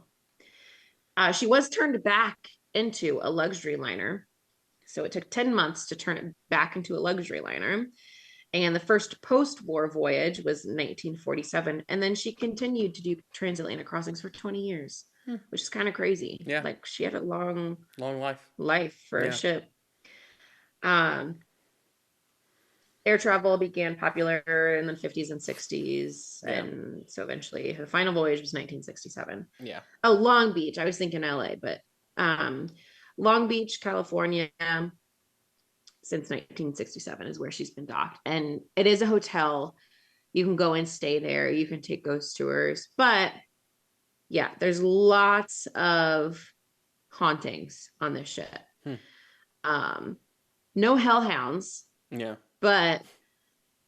she was turned back into a luxury liner. So it took 10 months to turn it back into a luxury liner. And the first post war voyage was 1947. And then she continued to do transatlantic crossings for 20 years, Hmm. which is kind of crazy. Yeah. Like she had a long life. Life for a Yeah. ship. Um, Air travel began popular in the 50s and 60s. Yeah. And so eventually her final voyage was 1967. Yeah. Oh, Long Beach. I was thinking LA, but um, Long Beach, California, since 1967 is where she's been docked. And it is a hotel. You can go and stay there. You can take ghost tours. But yeah, there's lots of hauntings on this ship. Hmm. No hellhounds, Yeah. but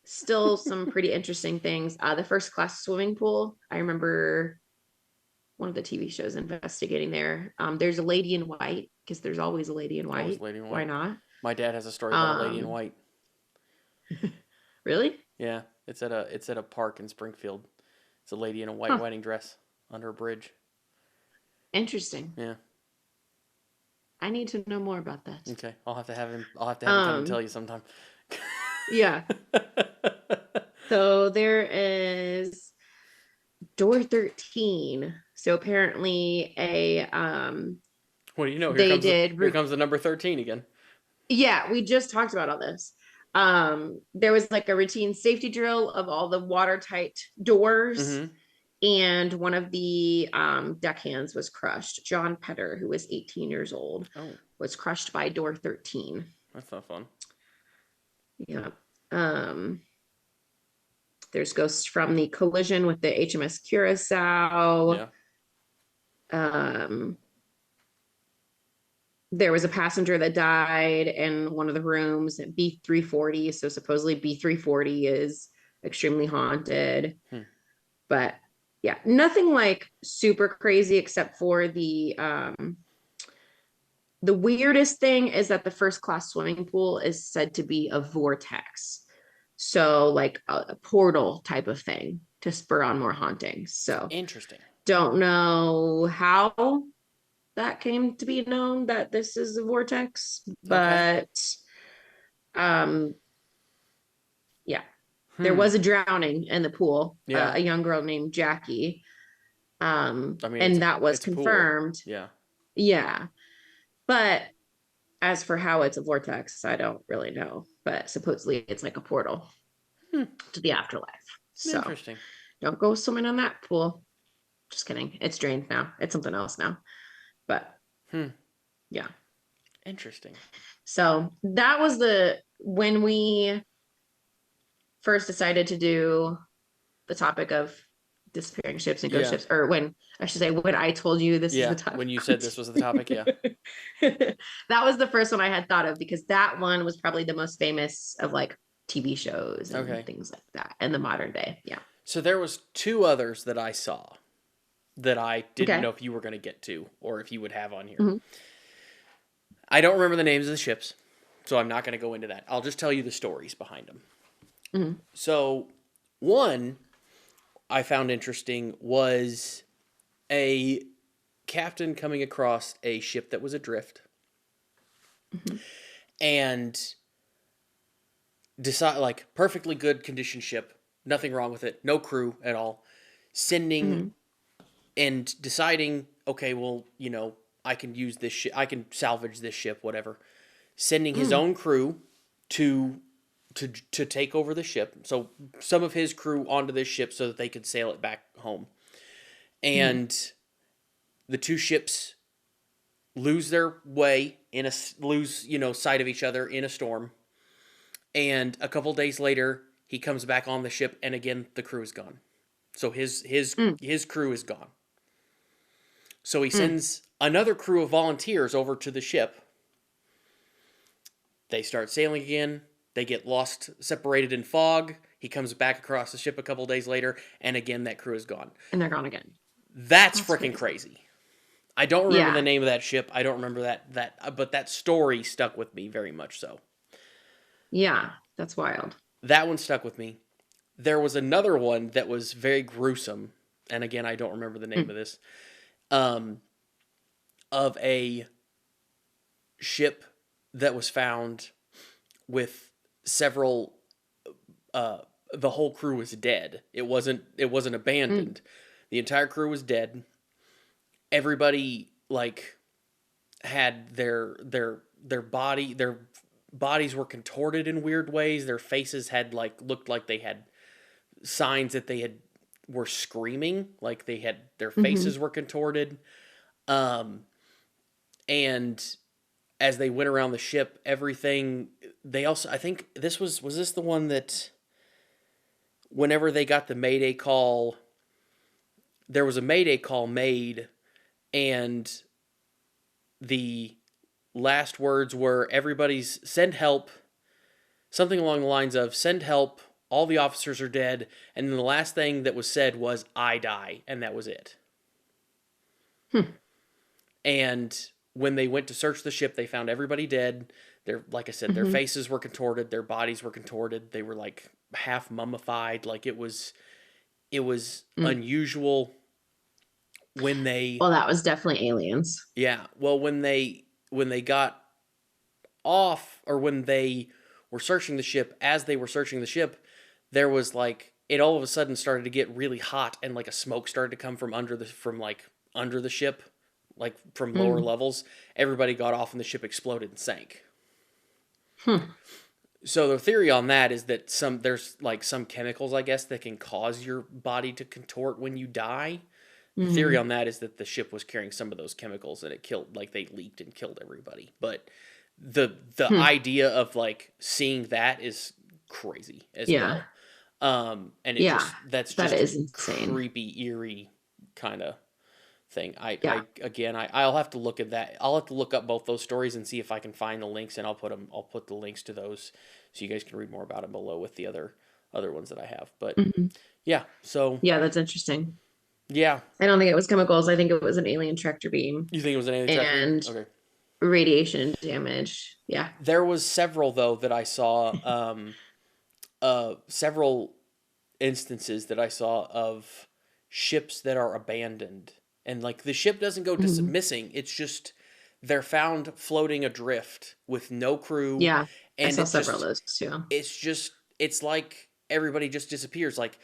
still some pretty interesting things. The first class swimming pool, I remember one of the TV shows investigating there. There's a lady in white because there's always a lady in Always white. lady in Why white. not? My dad has a story about a lady in white. Really? Yeah, it's at a park in Springfield. It's a lady in a white wedding dress under a bridge. Interesting. Yeah. I need to know more about that. Okay, I'll have to have him. I'll have to have him come and tell you sometime. Yeah. So there is door 13. So apparently What do you know? they did here comes the number 13 again. Yeah, we just talked about all this. There was like a routine safety drill of all the watertight doors, Mm-hmm. and one of the deckhands was crushed. John Petter, who was 18 years old, Oh, was crushed by door 13. that's not fun. Yeah. There's ghosts from the collision with the HMS Curacao. Yeah. There was a passenger that died in one of the rooms at B340. So supposedly B340 is extremely haunted. Hmm. But yeah, nothing like super crazy except for the weirdest thing is that the first class swimming pool is said to be a vortex. So like a portal type of thing to spur on more hauntings. So Interesting. don't know how that came to be known that this is a vortex, but yeah, there was a drowning in the pool. Yeah. A young girl named Jackie. I mean, And that was it's a pool. confirmed. Yeah. Yeah. But as for how it's a vortex, I don't really know. But supposedly it's like a portal to the afterlife. So Interesting. don't go swimming in that pool. Just kidding. It's drained now. It's something else now. But yeah. Interesting. So that was when we first decided to do the topic of disappearing ships and ghost ships, or when I should say when I told you this is the topic. When you said this was the topic, yeah. That was the first one I had thought of because that one was probably the most famous of like TV shows and things like that in the modern day. Yeah. So there was two others that I saw that I didn't know if you were going to get to or if you would have on here. Mm-hmm. I don't remember the names of the ships, so I'm not going to go into that. I'll just tell you the stories behind them. Mm-hmm. So one I found interesting was a captain coming across a ship that was adrift and decide like perfectly good condition ship, nothing wrong with it, no crew at all, sending and deciding, okay, well, you know, I can use this ship, I can salvage this ship, whatever. Sending his own crew to take over the ship. So some of his crew onto this ship so that they could sail it back home. And the two ships lose their way sight of each other in a storm. And a couple days later, he comes back on the ship, and again the crew is gone. So his crew is gone. So he sends another crew of volunteers over to the ship. They start sailing again. They get lost, separated in fog. He comes back across the ship a couple days later, and again, that crew is gone. And they're gone again. That's That's freaking crazy. crazy. I don't remember the Yeah. name of that ship. I don't remember but that story stuck with me very much so. Yeah. That's wild. That one stuck with me. There was another one that was very gruesome, and again, I don't remember the name Mm. of this. Um, of a ship that was found with several. The whole crew was dead. It wasn't Mm. abandoned. The entire crew was dead. Everybody like had their bodies were contorted in weird ways. Their faces had like looked like they had signs that they had were screaming, like they had their Hmm. faces were contorted. Um, and as they went around the ship, everything they also I think was this the one that whenever they got the mayday call, there was a mayday call made, and the last words were everybody's send help, something along the lines of send help, all the officers are dead, and then the last thing that was said was I die, and that was it. Hmm. And when they went to search the ship, they found everybody dead. Their like I said, their Hmm. faces were contorted, their bodies were contorted. They were like half mummified. Like it was Mm. unusual when they Well, that was definitely aliens. yeah, well when they got off or when they were searching the ship, as they were searching the ship, there was like it all of a sudden started to get really hot and like a smoke started to come from like under the ship, like from lower Mm. levels. Everybody got off and the ship exploded and sank. Hmm. So the theory on that is that there's like some chemicals, I guess, that can cause your body to contort when you die. The theory Hmm. on that is that the ship was carrying some of those chemicals and it killed, like they leaked and killed everybody. But the Hmm. idea of like seeing that is crazy as Yeah. well. And it Yeah. just that's That just a is insane. creepy, eerie kind of thing. Yeah. I'll have to look at that. I'll have to look up both those stories and see if I can find the links, and I'll put the links to those so you guys can read more about them below with the other ones that I have. But Hmm. yeah, so Yeah, that's interesting. yeah, I don't think it was chemicals. I think it was an alien tractor beam you think it was an alien tractor beam? and Okay. radiation damage. Yeah. There was several though that I saw. Several instances that I saw of ships that are abandoned, and like the ship doesn't go Hmm. missing. It's just they're found floating adrift with no crew, Yeah. I and saw several of those too. it's like everybody just disappears. Like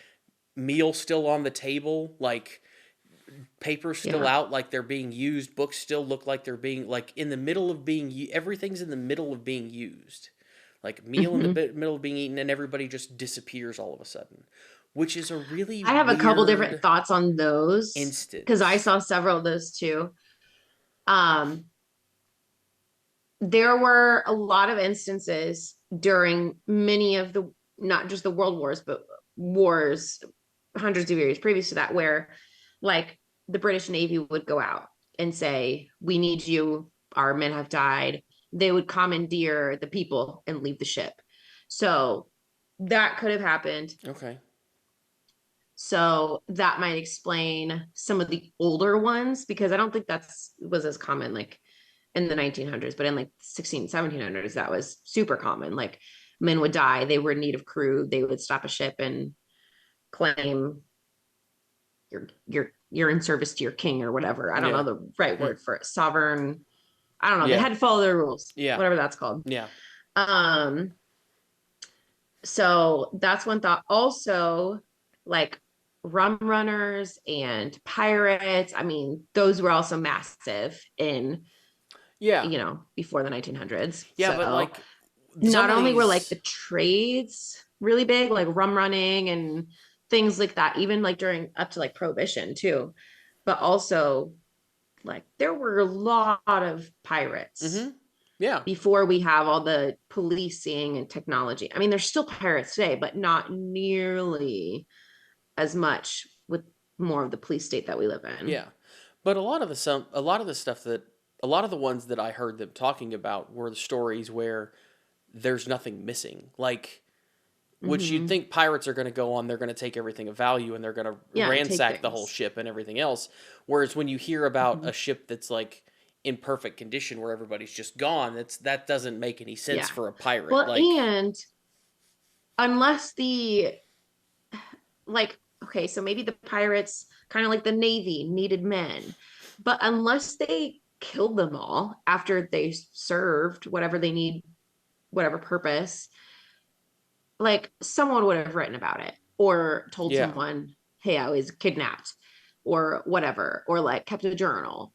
meal still on the table, like papers still Yeah. out, like they're being used. Books still look like they're being like in the middle of being. Everything's in the middle of being used. Like meal in the Hmm. middle of being eaten, and everybody just disappears all of a sudden, which is a really I have a couple different weird thoughts on those because I instance. saw several of those too. Um, there were a lot of instances during many of the, not just the world wars, but wars hundreds of years previous to that, where like the British Navy would go out and say, we need you, our men have died. They would commandeer the people and leave the ship. So that could have happened. Okay. So that might explain some of the older ones because I don't think that's was as common like in the 1900s, but in like 16, 1700s, that was super common. Like men would die, they were in need of crew, they would stop a ship and claim you're in service to your king or whatever. I don't know Yeah. the right Hmm. word for it. Sovereign. I don't know. They Yeah. had to follow their rules, Yeah. whatever that's called. Yeah. Um, so that's one thought. Also, like rum runners and pirates. I mean, those were also massive in, Yeah. before the 1900s. Yeah. But So like some not of only were like these. the trades really big, like rum running and things like that, even like during up to like prohibition too, but also like there were a lot of pirates Mm-hmm. Yeah. before we have all the policing and technology. I mean, there's still pirates today, but not nearly as much with more of the police state that we live in. Yeah. But a lot of the stuff that a lot of the ones that I heard them talking about were the stories where there's nothing missing. Like, which you'd Hmm. think pirates are going to go on, they're going to take everything of value and they're going to Yeah, and take ransack the whole things. ship and everything else. Whereas when you hear about Hmm. a ship that's like in perfect condition where everybody's just gone, that doesn't make any sense Yeah. for a pirate. Well, Like, and unless the like okay, so maybe the pirates, kind of like the Navy, needed men, but unless they killed them all after they served whatever they need, whatever purpose, like someone would have written about it or told yeah, someone, hey, I was kidnapped or whatever, or like kept a journal.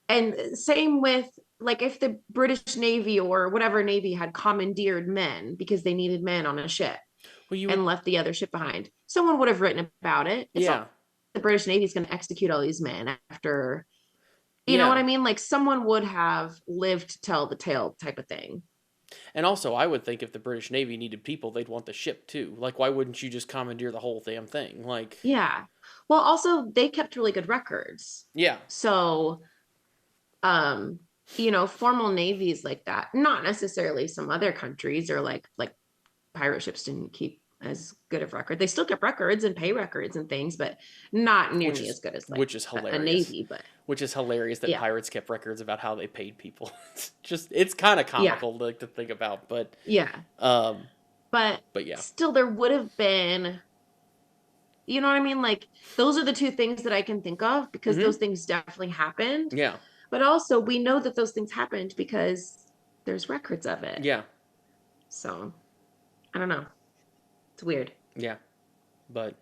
And same with like if the British Navy or whatever Navy had commandeered men because they needed men on a ship well, you would, and left the other ship behind, someone would have written about it. It's not yeah, the British Navy is going to execute all these men after, you know what yeah. I mean? Like someone would have lived to tell the tale type of thing. And also, I would think if the British Navy needed people, they'd want the ship too. Like, why wouldn't you just commandeer the whole damn thing? Like, Yeah. Well, also they kept really good records. yeah, So, um, formal navies like that, not necessarily some other countries or like pirate ships didn't keep as good of record. They still kept records and pay records and things, but not which nearly is as good as like which is a hilarious. navy. But Which is hilarious that yeah, pirates kept records about how they paid people. It's kind of yeah, comical like to think about, yeah. um, But but yeah, still, there would have been, you know what I mean? Like those are the two things that I can think of because mm-hmm, those things definitely happened. yeah, But also, we know that those things happened because there's records of it. yeah, So I don't know. It's weird. yeah. But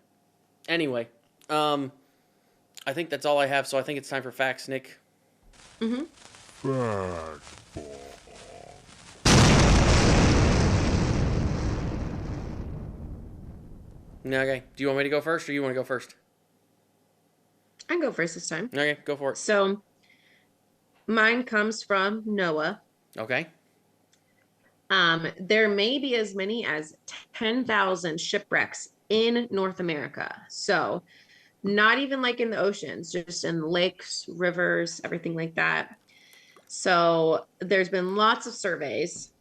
anyway, um, I think that's all I have. So I think it's time for facts, Nick. Hmm. Okay. Do you want me to go first, or you want to go first? I can go first this time. Okay, go for it. So mine comes from Noah. Okay. There may be as many as 10,000 shipwrecks in North America. So, not even like in the oceans, just in lakes, rivers, everything like that. So, there's been lots of surveys,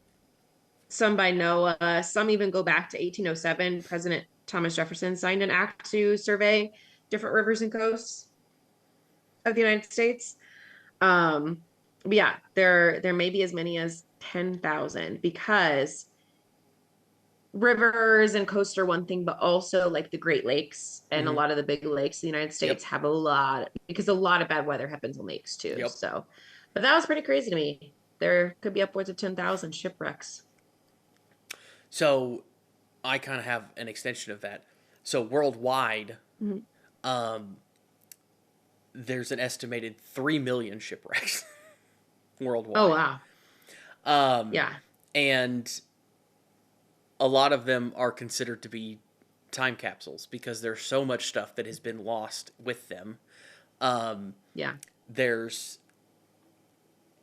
some by NOAA, some even go back to 1807. President Thomas Jefferson signed an act to survey different rivers and coasts of the United States. But yeah, there may be as many as 10,000 because rivers and coasts are one thing, but also like the Great Lakes and a Mm-hmm. lot of the big lakes in the United Yep. States have a lot because a lot of bad weather happens on lakes too. Yep. So, but that was pretty crazy to me. There could be upwards of 10,000 shipwrecks. So I kind of have an extension of that. So worldwide, Mhm. um, there's an estimated 3 million shipwrecks Oh, worldwide. wow. Um, Yeah. and a lot of them are considered to be time capsules because there's so much stuff that has been lost with them. Um, Yeah. there's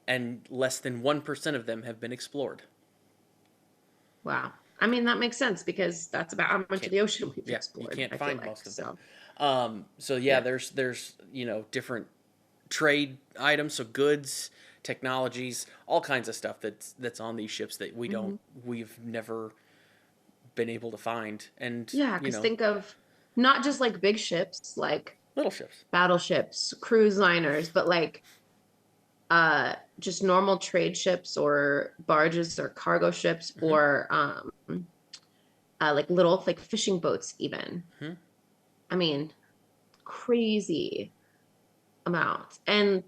and less than 1% of them have been explored. Wow. I mean, that makes sense because that's about how much of Can't the ocean we've Yeah, you explored, can't I feel find like. most of them. So, So yeah, yeah. there's different trade items, so goods, technologies, all kinds of stuff that's on these ships that Hmm. we've never been able to find, and Yeah. Because think of not just like big ships, like little ships. battleships, cruise liners, but like just normal trade ships or barges or cargo ships Hmm. or like little like fishing boats even. Hmm. I mean, crazy amounts. And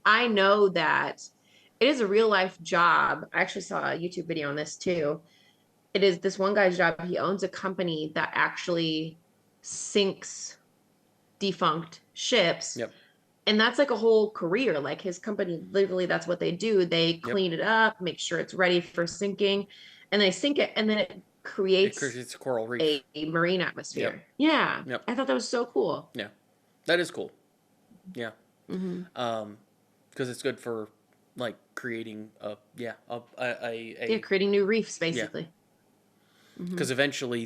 I know that it is a real life job. I actually saw a YouTube video on this too. It is this one guy's job. He owns a company that actually sinks defunct ships. Yep. And that's like a whole career. Like his company, literally, that's what they do. They Yep. clean it up, make sure it's ready for sinking, and they sink it, and then it It creates creates a coral reef. a marine Yep. atmosphere. Yeah, Yep. I thought that was so cool. Yeah. That is cool. Yeah. Hmm. Because it's good for like creating Yeah, creating new reefs yeah. basically. Hmm. Because eventually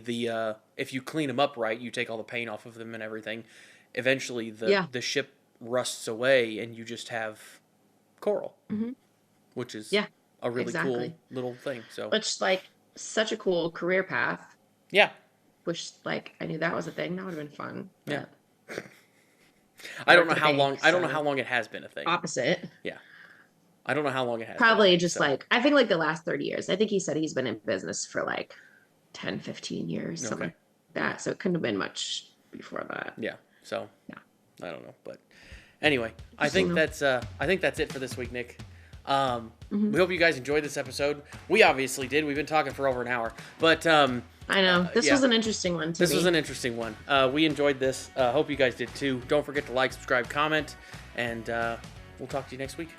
if you clean them up right, you take all the paint off of them and everything. Eventually Yeah. the ship rusts away and you just have coral, which is a really cool little thing. So, which like such a cool career path. Yeah. Wish like I knew that was a thing. That would have been fun. Yeah. I don't know how long. I don't know how long it has been a thing. Opposite. Yeah. I don't know how long it has. Probably been just like I think like the last 30 years. I think he said he's been in business for like 10, 15 years, something like that. So it couldn't have been much before that. Yeah. So I don't know, but anyway, I think that's it for this week, Nick. We hope you guys enjoyed this episode. We obviously did. We've been talking for over an hour, but I know this was an interesting one. This was an interesting one. We enjoyed this. Hope you guys did too. Don't forget to like, subscribe, comment, and we'll talk to you next week.